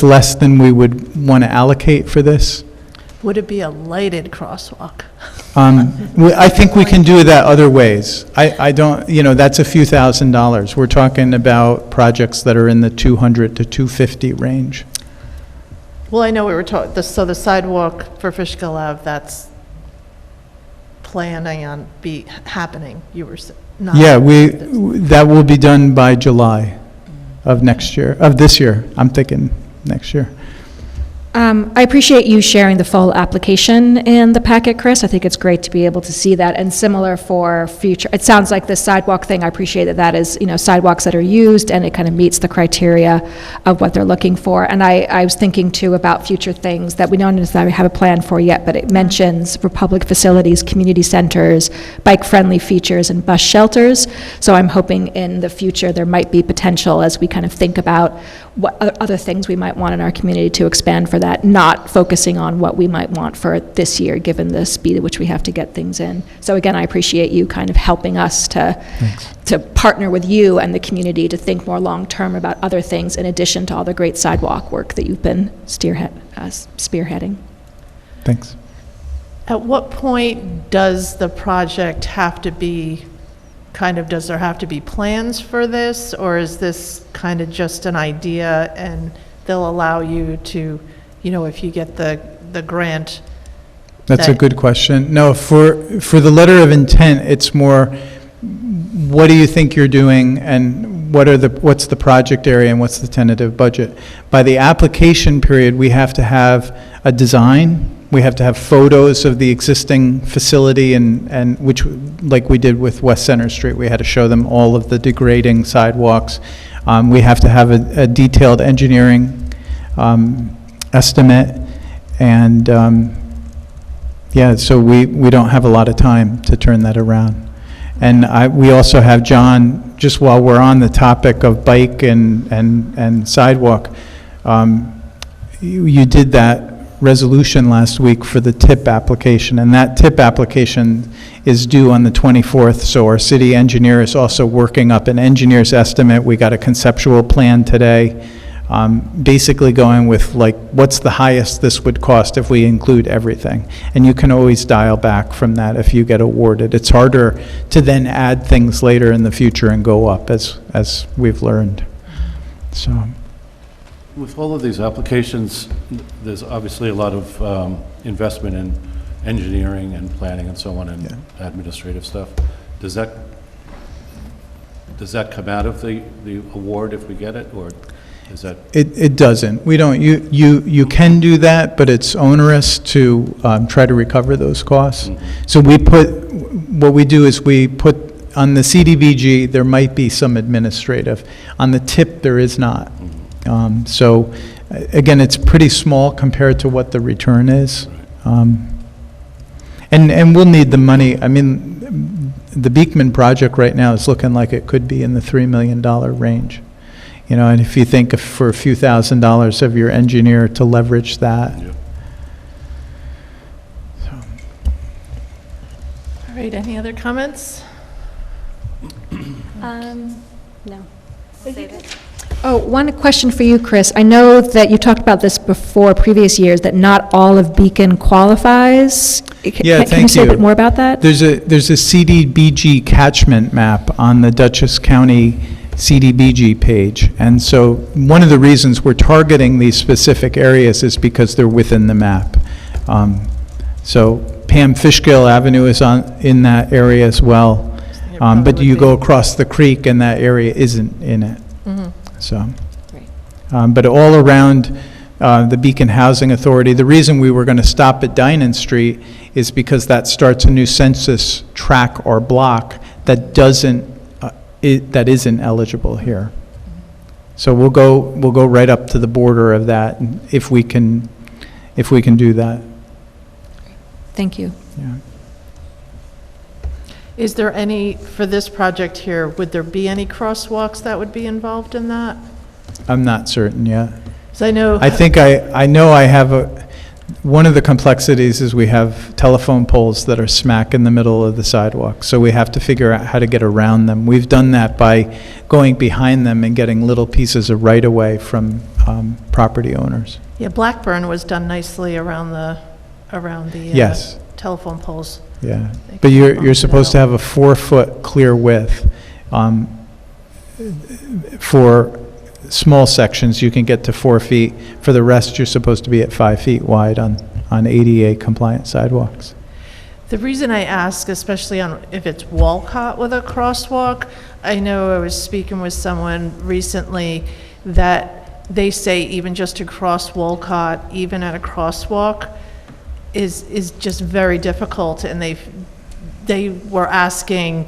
less than we would want to allocate for this. Would it be a lighted crosswalk? I think we can do that other ways. I don't, that's a few $1,000s. We're talking about projects that are in the 200 to 250 range. Well, I know we were talking, so the sidewalk for Fishkill Ave, that's planning on happening, you were not. Yeah, that will be done by July of this year. I'm thinking next year. I appreciate you sharing the full application in the packet, Chris. I think it's great to be able to see that, and similar for future. It sounds like the sidewalk thing, I appreciate that is, sidewalks that are used, and it kind of meets the criteria of what they're looking for. And I was thinking, too, about future things that we don't necessarily have a plan for yet, but it mentions for public facilities, community centers, bike-friendly features, and bus shelters. So I'm hoping in the future there might be potential as we kind of think about what other things we might want in our community to expand for that, not focusing on what we might want for this year, given the speed at which we have to get things in. So again, I appreciate you kind of helping us to partner with you and the community to think more long-term about other things in addition to all the great sidewalk work that you've been spearheading. Thanks. At what point does the project have to be, does there have to be plans for this, or is this kind of just an idea and they'll allow you to, if you get the grant? That's a good question. No, for the letter of intent, it's more, what do you think you're doing, and what's the project area and what's the tentative budget. By the application period, we have to have a design, we have to have photos of the existing facility and which, like we did with West Center Street, we had to show them all of the degrading sidewalks. We have to have a detailed engineering estimate, and yeah, so we don't have a lot of time to turn that around. And we also have John, just while we're on the topic of bike and sidewalk, you did that resolution last week for the TIP application, and that TIP application is due on the 24th, so our city engineer is also working up an engineer's estimate. We got a conceptual plan today, basically going with like, what's the highest this would cost if we include everything? And you can always dial back from that if you get awarded. It's harder to then add things later in the future and go up, as we've learned. So. With all of these applications, there's obviously a lot of investment in engineering and planning and so on, and administrative stuff. Does that come out of the award if we get it, or is that? It doesn't. We don't. You can do that, but it's onerous to try to recover those costs. Mm-hmm. So what we do is we put on the CDBG, there might be some administrative. On the TIP, there is not. Mm-hmm. So, again, it's pretty small compared to what the return is. And we'll need the money. I mean, the Beekman project right now is looking like it could be in the $3 million range. You know, and if you think for a few $1,000s of your engineer to leverage that. Yeah. So. All right, any other comments? No. Save it. Oh, one question for you, Chris. I know that you talked about this before, previous years, that not all of Beacon qualifies. Yeah, Can you say a bit more about that? There's a CDBG catchment map on the Dutchess County CDBG page. And so one of the reasons we're targeting these specific areas is because they're within the map. So Pam Fishkill Avenue is in that area as well. But you go across the creek and that area isn't in it. Mm-hmm. So, but all around the Beacon Housing Authority, the reason we were going to stop at Dinan Street is because that starts a new census tract or block that that isn't eligible here. So we'll go right up to the border of that if we can do that. Thank you. Yeah. Is there any, for this project here, would there be any crosswalks that would be involved in that? I'm not certain yet. Because I know. I think I know I have one of the complexities is we have telephone poles that are smack in the middle of the sidewalk, so we have to figure out how to get around them. We've done that by going behind them and getting little pieces of right-of-way from property owners. Yeah, Blackburn was done nicely around the Yes. telephone poles. Yeah, but you're supposed to have a 4-foot clear width. For small sections, you can get to 4 feet. For the rest, you're supposed to be at 5 feet wide on ADA compliant sidewalks. The reason I ask, especially on if it's Walcott with a crosswalk, I know I was speaking with someone recently that they say even just to cross Walcott, even at a crosswalk, is just very difficult, and they were asking,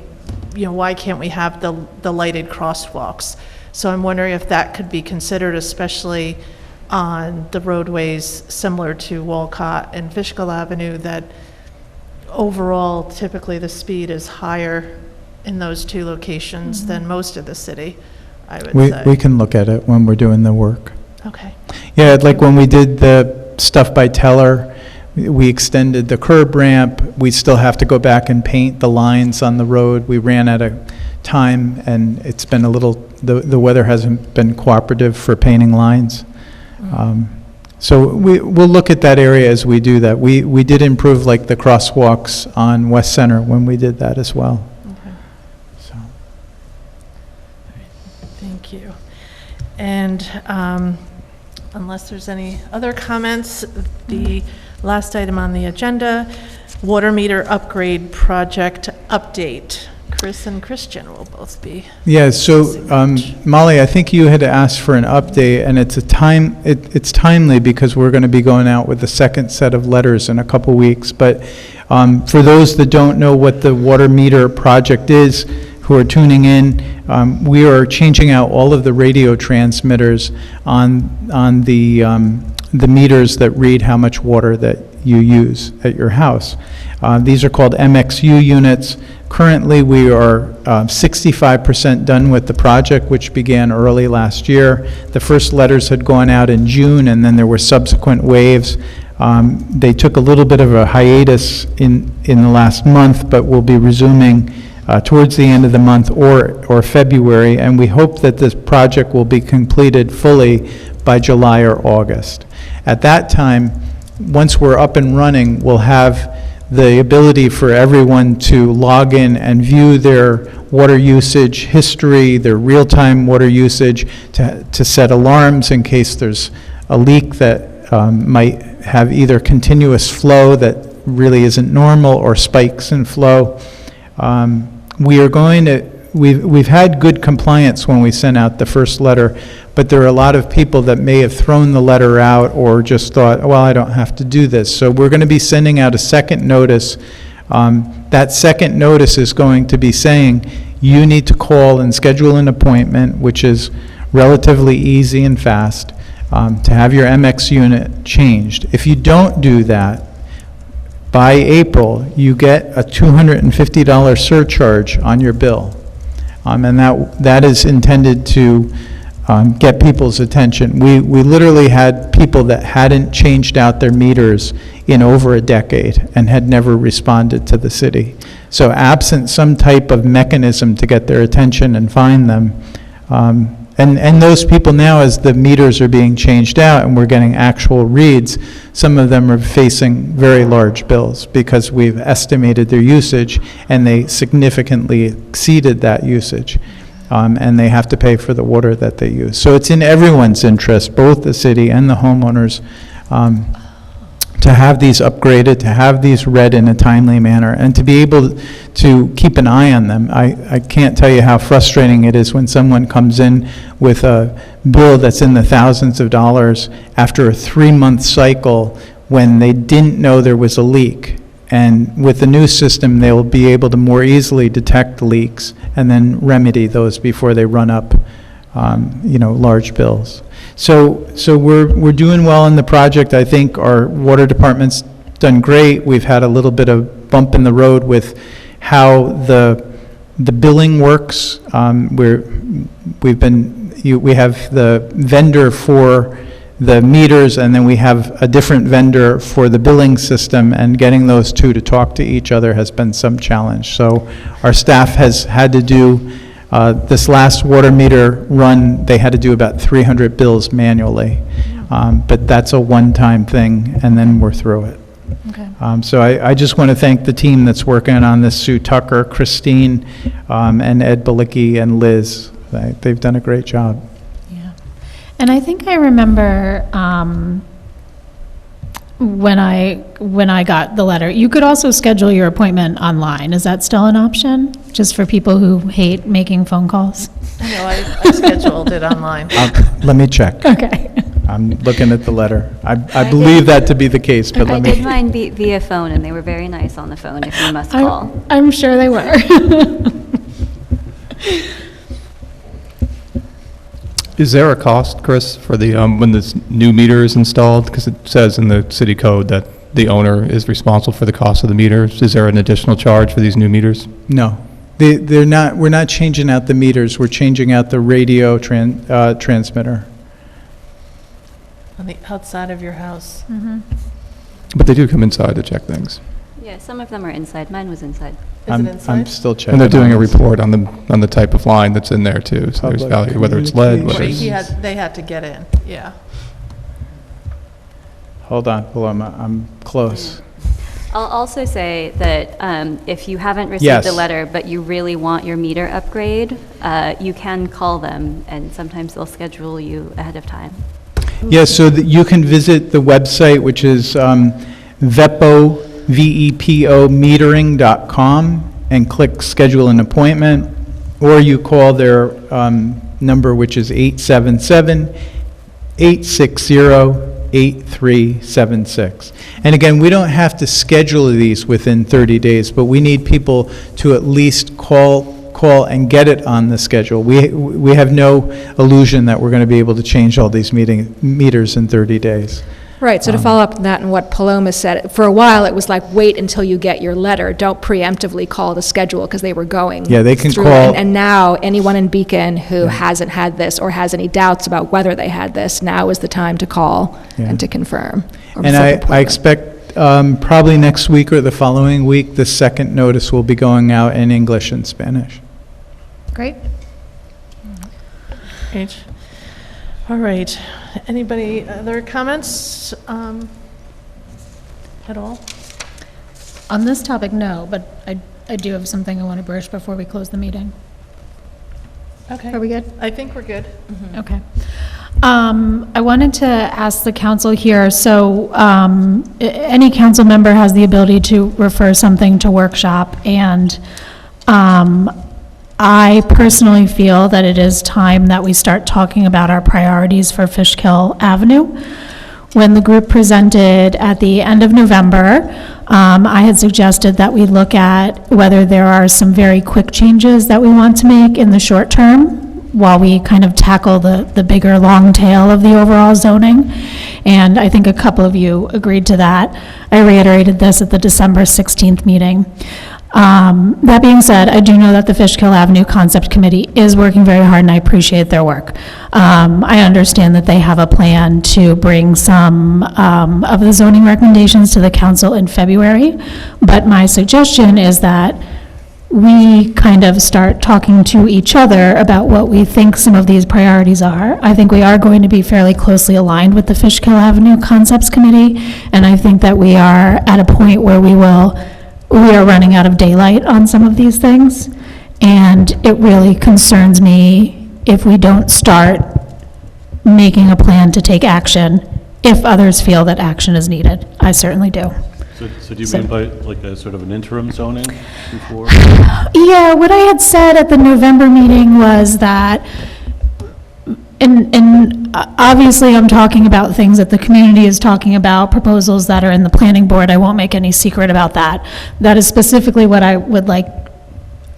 you know, why can't we have the lighted crosswalks? So I'm wondering if that could be considered, especially on the roadways similar to Walcott and Fishkill Avenue, that overall typically the speed is higher in those two locations than most of the city, I would say. We can look at it when we're doing the work. Okay. Yeah, like when we did the stuff by Teller, we extended the curb ramp. We still have to go back and paint the lines on the road. We ran out of time, and it's been a little, the weather hasn't been cooperative for painting lines. So we'll look at that area as we do that. We did improve like the crosswalks on West Center when we did that as well. Okay. So. Thank you. And unless there's any other comments, the last item on the agenda, water meter upgrade project update. Chris and Christian will both be. Yeah, so Molly, I think you had asked for an update, and it's timely because we're going to be going out with the second set of letters in a couple weeks. But for those that don't know what the water meter project is, who are tuning in, we are changing out all of the radio transmitters on the meters that read how much water that you use at your house. These are called MXU units. Currently, we are 65% done with the project, which began early last year. The first letters had gone out in June, and then there were subsequent waves. They took a little bit of a hiatus in the last month, but we'll be resuming towards the end of the month or February, and we hope that this project will be completed fully by July or August. At that time, once we're up and running, we'll have the ability for everyone to log in and view their water usage history, their real-time water usage, to set alarms in case there's a leak that might have either continuous flow that really isn't normal or spikes in flow. We've had good compliance when we sent out the first letter, but there are a lot of people that may have thrown the letter out or just thought, well, I don't have to do this. So we're going to be sending out a second notice. That second notice is going to be saying, you need to call and schedule an appointment, which is relatively easy and fast, to have your MX unit changed. If you don't do that, by April, you get a $250 surcharge on your bill. And that is intended to get people's attention. We literally had people that hadn't changed out their meters in over a decade and had never responded to the city. So absent some type of mechanism to get their attention and find them, and those people now, as the meters are being changed out and we're getting actual reads, some of them are facing very large bills because we've estimated their usage and they significantly exceeded that usage. And they have to pay for the water that they use. So it's in everyone's interest, both the city and the homeowners, to have these upgraded, to have these read in a timely manner, and to be able to keep an eye on them. I can't tell you how frustrating it is when someone comes in with a bill that's in the thousands of dollars after a 3-month cycle when they didn't know there was a leak. And with the new system, they'll be able to more easily detect leaks and then remedy those before they run up, large bills. So we're doing well in the project. I think our water department's done great. We've had a little bit of bump in the road with how the billing works. We have the vendor for the meters, and then we have a different vendor for the billing system, and getting those two to talk to each other has been some challenge. So our staff has had to do, this last water meter run, they had to do about 300 bills manually. But that's a one-time thing, and then we're through it. Okay. So I just want to thank the team that's working on this, Sue Tucker, Christine, and Ed Balicki, and Liz. They've done a great job. And I think I remember when I got the letter, you could also schedule your appointment online. Is that still an option, just for people who hate making phone calls? I scheduled it online. Let me check. Okay. I'm looking at the letter. I believe that to be the case, but I let did me. mine via phone, and they were very nice on the phone, if you must call. I'm sure they were. Is there a cost, Chris, for the, when this new meter is installed? Because it says in the city code that the owner is responsible for the cost of the meters. Is there an additional charge for these new meters? No. They're not, we're not changing out the meters, we're changing out the radio transmitter. On the outside of your house. But they do come inside to check things. Yeah, some of them are inside. Mine was inside. Is I'm it inside? still checking. And they're doing a on this. report on the type of line that's in there too. So there's Public value, whether it's lead, whether communications. it's... They had to get in, yeah. Hold on, I'm close. I'll also say that if you haven't received Yes. a letter, but you really want your meter upgrade, you can call them, and sometimes they'll schedule you ahead of time. Yeah, so that you can visit the website, which is VEPO, VEPO metering.com, and click Schedule an Appointment, or you call their number, which is 877-860-8376. And again, we don't have to schedule these within 30 days, but we need people to at least call and get it on the schedule. We have no illusion that we're going to be able to change all these meters in 30 days. Right, so to follow up on that and what Paloma said, for a while, it was like, wait until you get your letter, don't preemptively call the schedule, because they were going Yeah, they can through call- it. And now, anyone in Beacon who hasn't had this or has any doubts about whether they had this, now is the time to call Yeah. and to confirm. or And set I appointment. expect probably next week or the following week, the second notice will be going out in English and Spanish. Great. Great. All right. Anybody, other comments at all? On this topic, no, but I do have something I want to broach before we close the meeting. Okay. Are we good? I think we're good. Okay. I wanted to ask the council here, so any council member has the ability to refer something to workshop, and I personally feel that it is time that we start talking about our priorities for Fishkill Avenue. When the group presented at the end of November, I had suggested that we look at whether there are some very quick changes that we want to make in the short term while we kind of tackle the bigger long tail of the overall zoning. And I think a couple of you agreed to that. I reiterated this at the December 16th meeting. That being said, I do know that the Fishkill Avenue Concept Committee is working very hard, and I appreciate their work. I understand that they have a plan to bring some of the zoning recommendations to the council in February, but my suggestion is that we kind of start talking to each other about what we think some of these priorities are. I think we are going to be fairly closely aligned with the Fishkill Avenue Concepts Committee, and I think that we are at a point where we are running out of daylight on some of these things, and it really concerns me if we don't start making a plan to take action if others feel that action is needed. I certainly do. So do you mean by like a sort of an interim zoning before? Yeah, what I had said at the November meeting was that, and obviously I'm talking about things that the community is talking about, proposals that are in the planning board. I won't make any secret about that. That is specifically what I would like.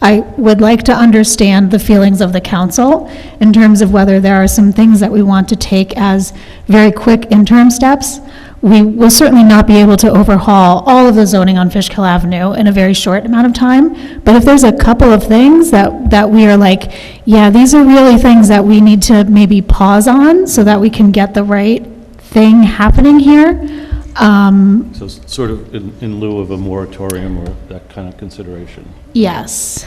I would like to understand the feelings of the council in terms of whether there are some things that we want to take as very quick interim steps. We will certainly not be able to overhaul all of the zoning on Fishkill Avenue in a very short amount of time, but if there's a couple of things that we are like, yeah, these are really things that we need to maybe pause on so that we can get the right thing happening here. So sort of in lieu of a moratorium or that kind of consideration? Yes.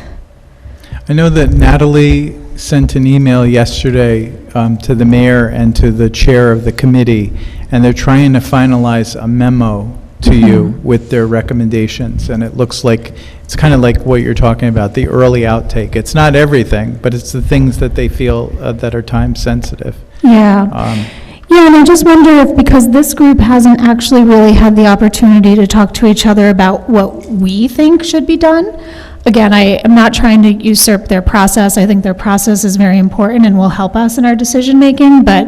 I know that Natalie sent an email yesterday to the mayor and to the chair of the committee, and they're trying to finalize a memo to you with their recommendations, and it looks like, it's kind of like what you're talking about, the early outtake. It's not everything, but it's the things that they feel that are time sensitive. Yeah. Yeah, and I just wonder if, because this group hasn't actually really had the opportunity to talk to each other about what we think should be done. Again, I am not trying to usurp their process. I think their process is very important and will help us in our decision-making, but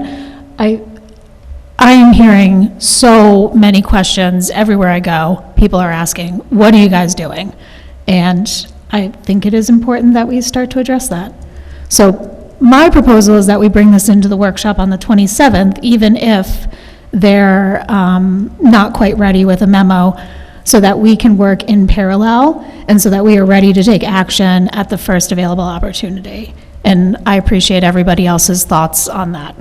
I am hearing so many questions everywhere I go. People are asking, what are you guys doing? And I think it is important that we start to address that. So my proposal is that we bring this into the workshop on the 27th, even if they're not quite ready with a memo, so that we can work in parallel and so that we are ready to take action at the first available opportunity. And I appreciate everybody else's thoughts on that.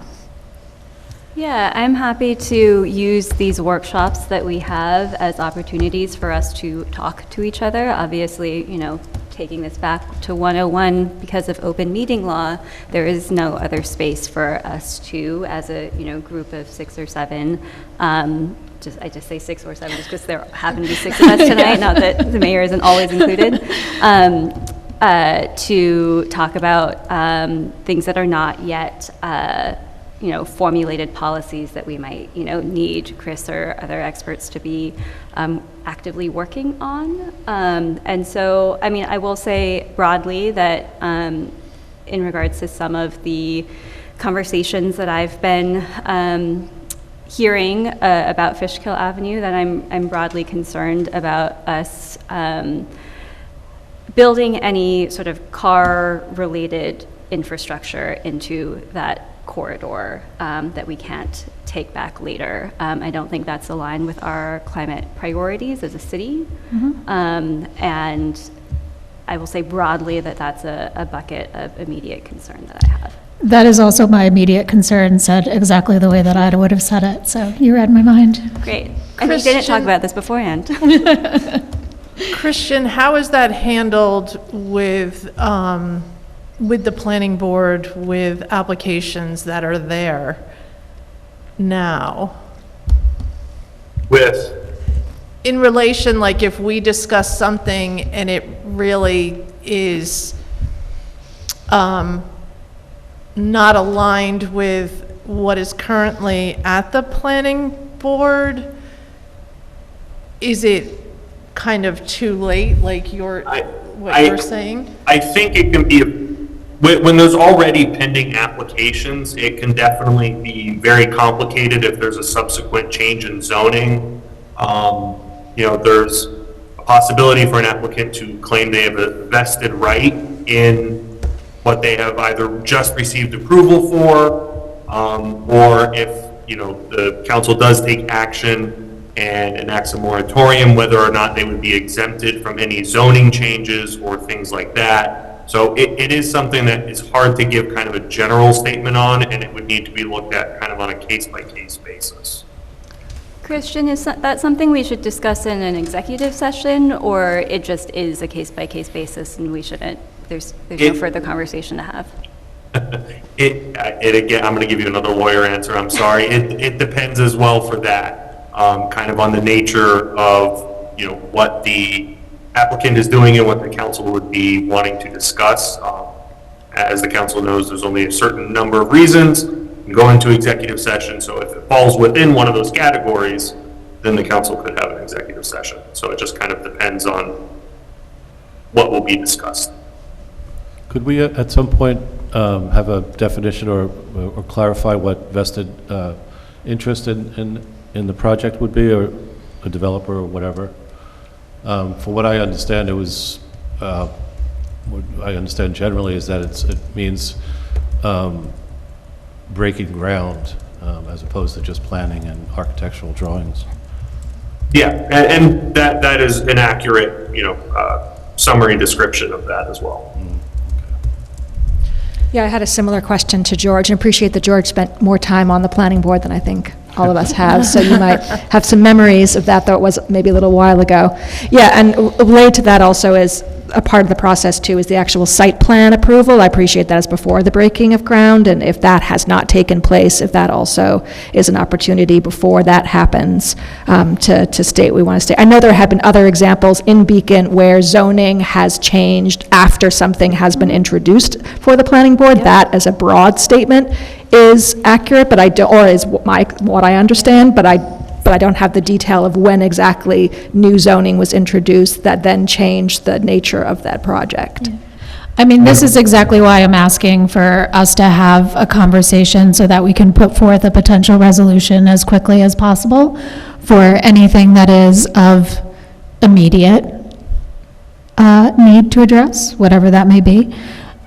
Yeah, I'm happy to use these workshops that we have as opportunities for us to talk to each other. Obviously, you know, taking this back to 101, because of open meeting law, there is no other space for us to, as a, you know, group of 6 or 7, I just say 6 or 7 just because there happen to be 6 of us tonight, not that the mayor isn't always included, to talk about things that are not yet formulated policies that we might, need Chris or other experts to be actively working on. And so, I mean, I will say broadly that in regards to some of the conversations that I've been hearing about Fishkill Avenue, that I'm broadly concerned about us building any sort of car-related infrastructure into that corridor that we can't take back later. I don't think that's aligned with our climate priorities as a city. And I will say broadly that that's a bucket of immediate concern that I have. That is also my immediate concern, said exactly the way that I would have said it, so you read my mind. Great. And we didn't talk about this beforehand. Christian, how is that handled with the planning board, with applications that are there now? In relation, like if we discuss something and it really is not aligned with what is currently at the planning board, is it kind of too late, like you're saying? I think it can be, when there's already pending applications, it can definitely be very complicated if there's a subsequent change in zoning. There's a possibility for an applicant to claim they have a vested right in what they have either just received approval for, or if, the council does take action and enacts a moratorium, whether or not they would be exempted from any zoning changes or things like that. So it is something that is hard to give kind of a general statement on, and it would need to be looked at kind of on a case-by-case basis. Christian, is that something we should discuss in an executive session, or it just is a case-by-case basis and we shouldn't, there's no further conversation to have? Again, I'm going to give you another lawyer answer, I'm sorry. It depends as well for that, kind of on the nature of, what the applicant is doing and what the council would be wanting to discuss. As the council knows, there's only a certain number of reasons you go into executive session, so if it falls within one of those categories, then the council could have an executive session. So it just kind of depends on what will be discussed. Could we at some point have a definition or clarify what vested interest in the project would be, or a developer or whatever? From what I understand, what I understand generally is that it means breaking ground as opposed to just planning and architectural drawings. Yeah, and that is an accurate, summary description of that as well. Yeah, I had a similar question to George, and appreciate that George spent more time on the planning board than I think all of us have, so you might have some memories of that, though it was maybe a little while ago. Yeah, and related to that also is a part of the process too is the actual site plan approval. I appreciate that as before the breaking of ground, and if that has not taken place, if that also is an opportunity before that happens, to state we want to stay. I know there have been other examples in Beacon where zoning has changed after something has been introduced for the planning board. That as a broad statement is accurate, but I don't, or is what I understand, but I don't have the detail of when exactly new zoning was introduced that then changed the nature of that project. I mean, this is exactly why I'm asking for us to have a conversation so that we can put forth a potential resolution as quickly as possible for anything that is of immediate need to address, whatever that may be.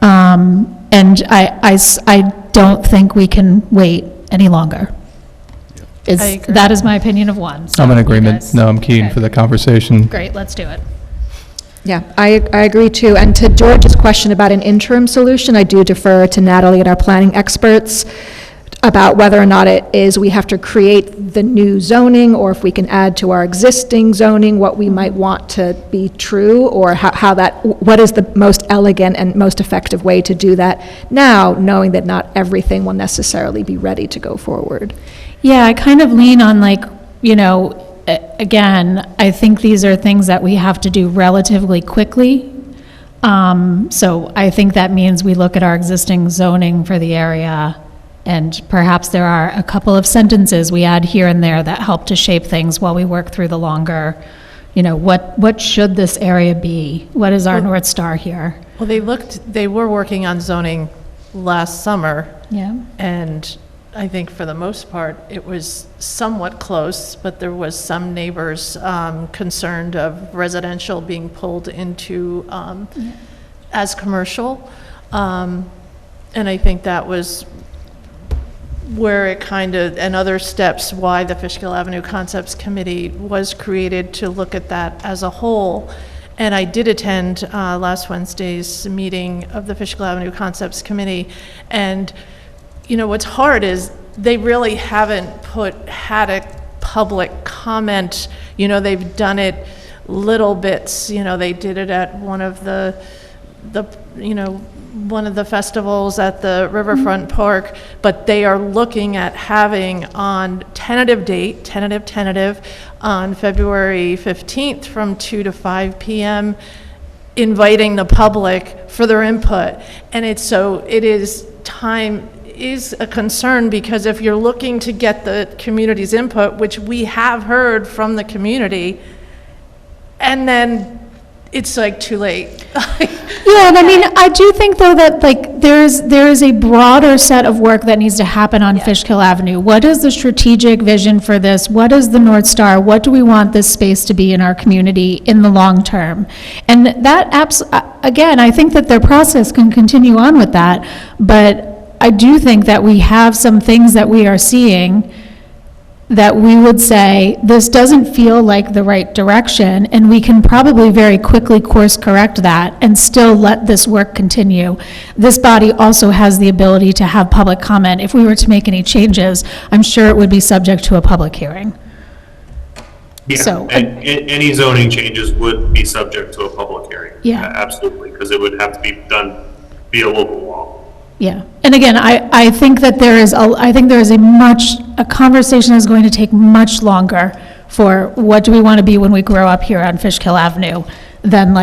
And I don't think we can wait any longer. I agree. That is my opinion of one. So I'm in you agreement. guys- No, I'm keen okay. for the conversation. Great, let's do it. Yeah, I agree too. And to George's question about an interim solution, I do defer to Natalie and our planning experts about whether or not it is we have to create the new zoning, or if we can add to our existing zoning what we might want to be true, or what is the most elegant and most effective way to do that now, knowing that not everything will necessarily be ready to go forward. Yeah, I kind of lean on again, I think these are things that we have to do relatively quickly. So I think that means we look at our existing zoning for the area And perhaps there are a couple of sentences we add here and there that help to shape things while we work through the longer, what should this area be? What is our North Star here? Well, they were working on zoning last summer, Yeah. and I think for the most part, it was somewhat close, but there was some neighbors concerned of residential being pulled into as commercial. And I think that was where it kind of, and other steps, why the Fishkill Avenue Concepts Committee was created to look at that as a whole. And I did attend last Wednesday's meeting of the Fishkill Avenue Concepts Committee. And, what's hard is they really haven't had a public comment. They've done it little bits. They did it at one of the one of the festivals at the Riverfront Park, but they are looking at having on tentative on February 15th from 2 to 5 p.m., inviting the public for their input. And time is a concern, because if you're looking to get the community's input, which we have heard from the community, and then it's like too late. Yeah, and I mean, I do think though that there is a broader set of work that needs to happen on Fishkill Avenue. What is the strategic vision for this? What is the North Star? What do we want this space to be in our community in the long term? And that again, I think that their process can continue on with that, but I do think that we have some things that we are seeing that we would say, this doesn't feel like the right direction, and we can probably very quickly course correct that and still let this work continue. This body also has the ability to have public comment. If we were to make any changes, I'm sure it would be subject to a public hearing. Yeah, So- and any zoning changes would be subject to a public hearing. Yeah. Absolutely, because it would have to be done via local law. Yeah, and again, I think that there is a conversation is going to take much longer for what do we want to be when we grow up here on Fishkill Avenue than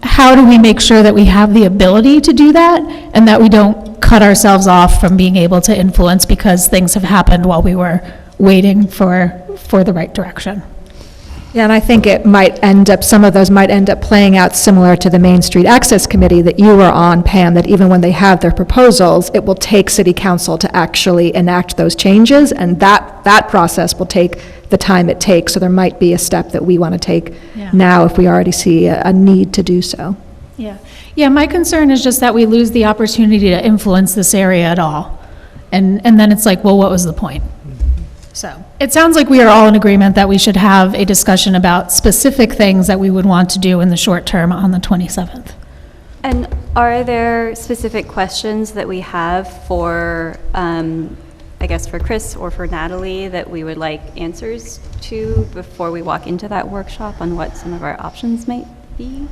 how do we make sure that we have the ability to do that and that we don't cut ourselves off from being able to influence because things have happened while we were waiting for the right direction. Yeah, and I think some of those might end up playing out similar to the Main Street Access Committee that you were on, Pam, that even when they have their proposals, it will take city council to actually enact those changes, and that process will take the time it takes. So there might be a step that we want to take Yeah. now if we already see a need to do so. Yeah, my concern is just that we lose the opportunity to influence this area at all. And then it's like, well, what was the point? So it sounds like we are all in agreement that we should have a discussion about specific things that we would want to do in the short term on the 27th. And are there specific questions that we have for, I guess for Chris or for Natalie, that we would like answers to before we walk into that workshop on what some of our options might be?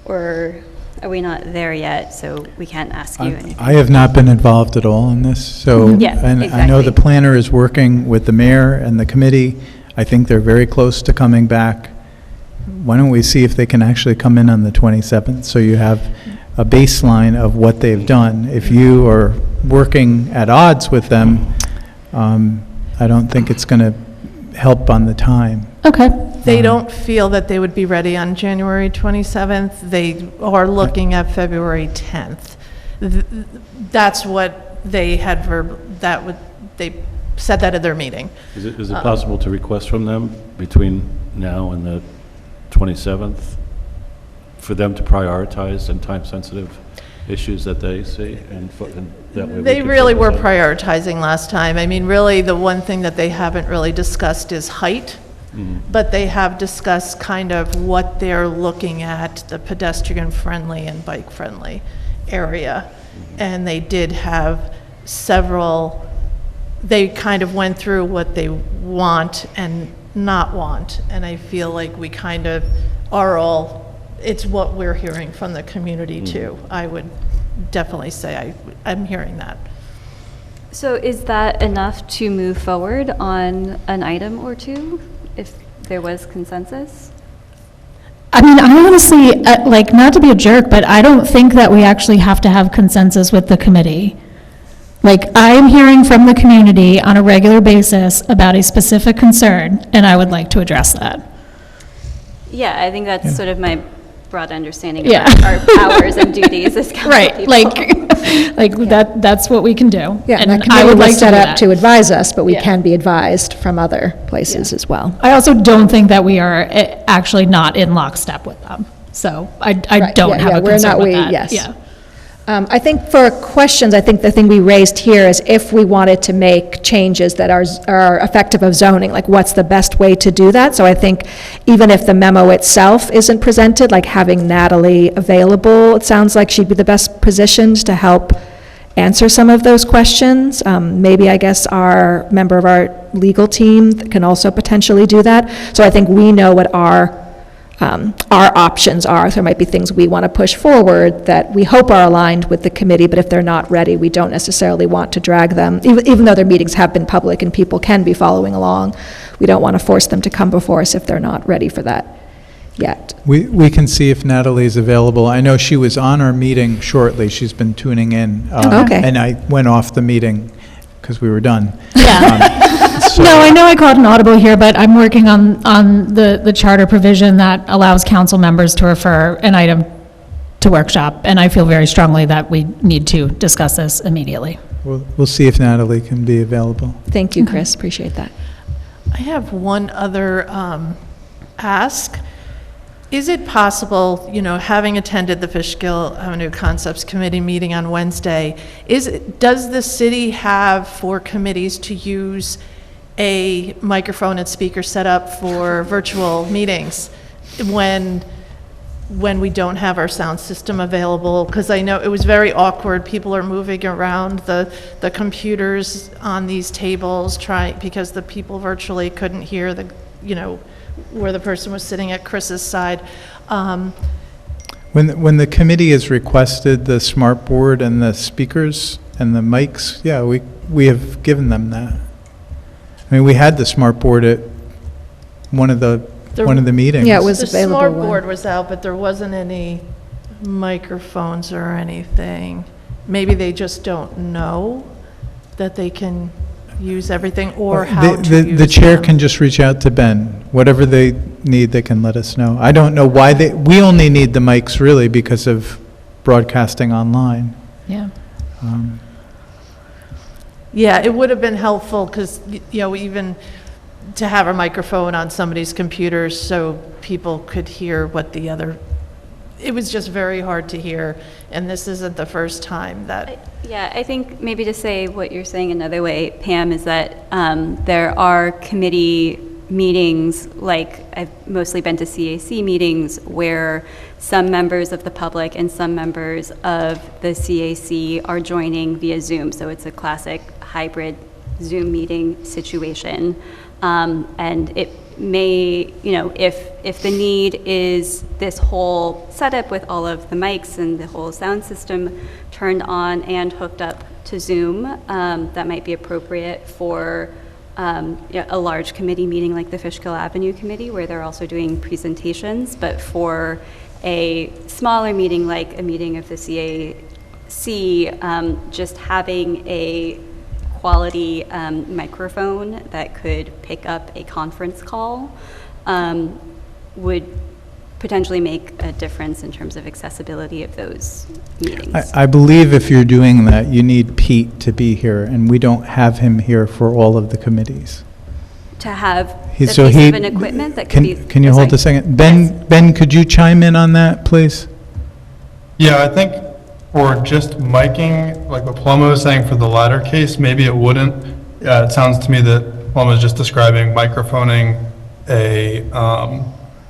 Or are we not there yet, so we can't ask you anything? I have not been involved at all in this, so. Yeah, And I know the exactly. planner is working with the mayor and the committee. I think they're very close to coming back. Why don't we see if they can actually come in on the 27th, so you have a baseline of what they've done. If you are working at odds with them, I don't think it's going to help on the time. Okay. They don't feel that they would be ready on January 27th. They are looking at February 10th. That's what they had they said that at their meeting. Is it possible to request from them between now and the 27th for them to prioritize and time-sensitive issues that they see? And that way we They can really were focus on- prioritizing last time. I mean, really, the one thing that they haven't really discussed is height, but they have discussed kind of what they're looking at, the pedestrian-friendly and bike-friendly area. And they did have they kind of went through what they want and not want. And I feel like we kind of are it's what we're hearing from the community too. I would definitely say I'm hearing that. So is that enough to move forward on an item or two, if there was consensus? I mean, I honestly, like, not to be a jerk, but I don't think that we actually have to have consensus with the committee. Like, I am hearing from the community on a regular basis about a specific concern, and I would like to address that. Yeah, I think that's sort of my broad understanding Yeah. of our powers and duties as council Right, people. like that's what we can do. Yeah, and that I committee would like was to set do up that. to advise us, but we Yeah. can be advised from other places as well. I also don't think that we are actually not in lockstep with them. So I Right, don't yeah, have yeah, a we're concern not- with we- that. yes. Yeah. I think for questions, I think the thing we raised here is if we wanted to make changes that are effective of zoning, like what's the best way to do that? So I think even if the memo itself isn't presented, like having Natalie available, it sounds like she'd be the best positioned to help answer some of those questions. Maybe, I guess, our member of our legal team can also potentially do that. So I think we know what our options are. There might be things we want to push forward that we hope are aligned with the committee, but if they're not ready, we don't necessarily want to drag them. Even though their meetings have been public and people can be following along, we don't want to force them to come before us if they're not ready for that yet. We can see if Natalie's available. I know she was on our meeting shortly. She's been tuning in. Okay. And I went off the meeting because we were done. Yeah. No, I know I called an audible here, but I'm working on the charter provision that allows council members to refer an item to workshop, and I feel very strongly that we need to discuss this immediately. We'll see if Natalie can be available. Thank you, Chris, appreciate that. I have one other ask. Is it possible, having attended the Fishkill Avenue Concepts Committee meeting on Wednesday, does the city have for committees to use a microphone and speaker set up for virtual meetings when we don't have our sound system available? Because I know it was very awkward. People are moving around the computers on these tables because the people virtually couldn't hear where the person was sitting at Chris's side. When the committee has requested the smart board and the speakers and the mics, yeah, we have given them that. I mean, we had the smart board at one of the meetings. Yeah, it was The available. smart when- board was out, but there wasn't any microphones or anything. Maybe they just don't know that they can use everything or how to use The chair them. can just reach out to Ben. Whatever they need, they can let us know. I don't know why we only need the mics really because of broadcasting online. Yeah. Yeah, it would have been helpful because, even to have a microphone on somebody's computer so people could hear it was just very hard to hear, and this isn't the first time that. Yeah, I think maybe to say what you're saying another way, Pam, is that there are committee meetings, like I've mostly been to CAC meetings, where some members of the public and some members of the CAC are joining via Zoom. So it's a classic hybrid Zoom meeting situation. And it may, if the need is this whole setup with all of the mics and the whole sound system turned on and hooked up to Zoom, that might be appropriate for a large committee meeting like the Fishkill Avenue Committee, where they're also doing presentations. But for a smaller meeting, like a meeting of the CAC, just having a quality microphone that could pick up a conference call would potentially make a difference in terms of accessibility of those meetings. I believe if you're doing that, you need Pete to be here, and we don't have him here for all of the committees. To have a He- piece so of he- an equipment that could be. Can you hold a sorry. second? Ben, could you chime in on that, please? Yeah, I think for just miking, like what Paloma was saying for the latter case, maybe it wouldn't. It sounds to me that Paloma was just describing microphoning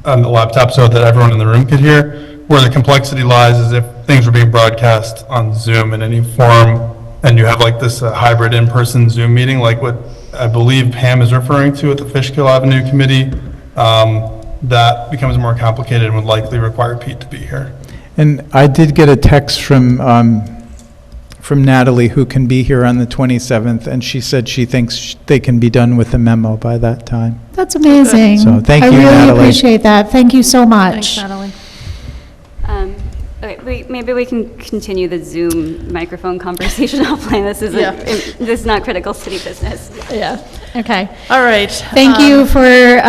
on the laptop so that everyone in the room could hear. Where the complexity lies is if things were being broadcast on Zoom in any form, and you have like this hybrid in-person Zoom meeting, like what I believe Pam is referring to at the Fishkill Avenue Committee, that becomes more complicated and would likely require Pete to be here. And I did get a text from from Natalie, who can be here on the 27th, and she said she thinks they can be done with the memo by that time. That's amazing. So, thank you, I really Natalie. appreciate that. Thank you so much. Thanks, Natalie. Okay, maybe we can continue the Zoom microphone conversation offline. This Yeah. is not critical city business. Yeah, okay. All right. Thank you for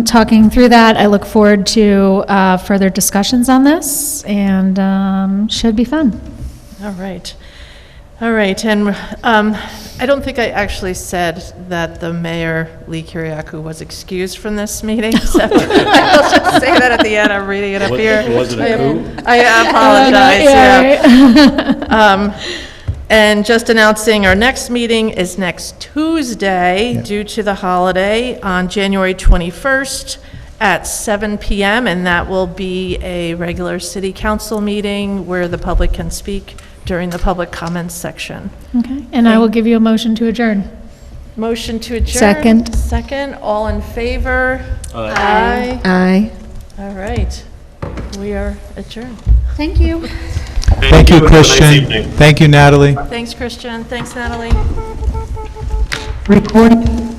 talking through that. I look forward to further discussions on this, and should be fun. All right. All right, and I don't think I actually said that the mayor, Lee Kyriakou, was excused from this meeting, so I'll just say that at the end. I'm reading it up here. Was it a coup? I apologize, yeah. And just announcing, our next meeting is next Tuesday, due to the holiday, on January 21st at 7 PM, and that will be a regular city council meeting where the public can speak during the public comments section. Okay, and I will give you a motion to adjourn. Motion to adjourn. Second. Second, all in favor? Aye. Aye. Aye. All right, we are adjourned. Thank you. Thank you, and have a nice Christian. evening. Thank you, Natalie. Thanks, Christian. Thanks, Natalie. Recording.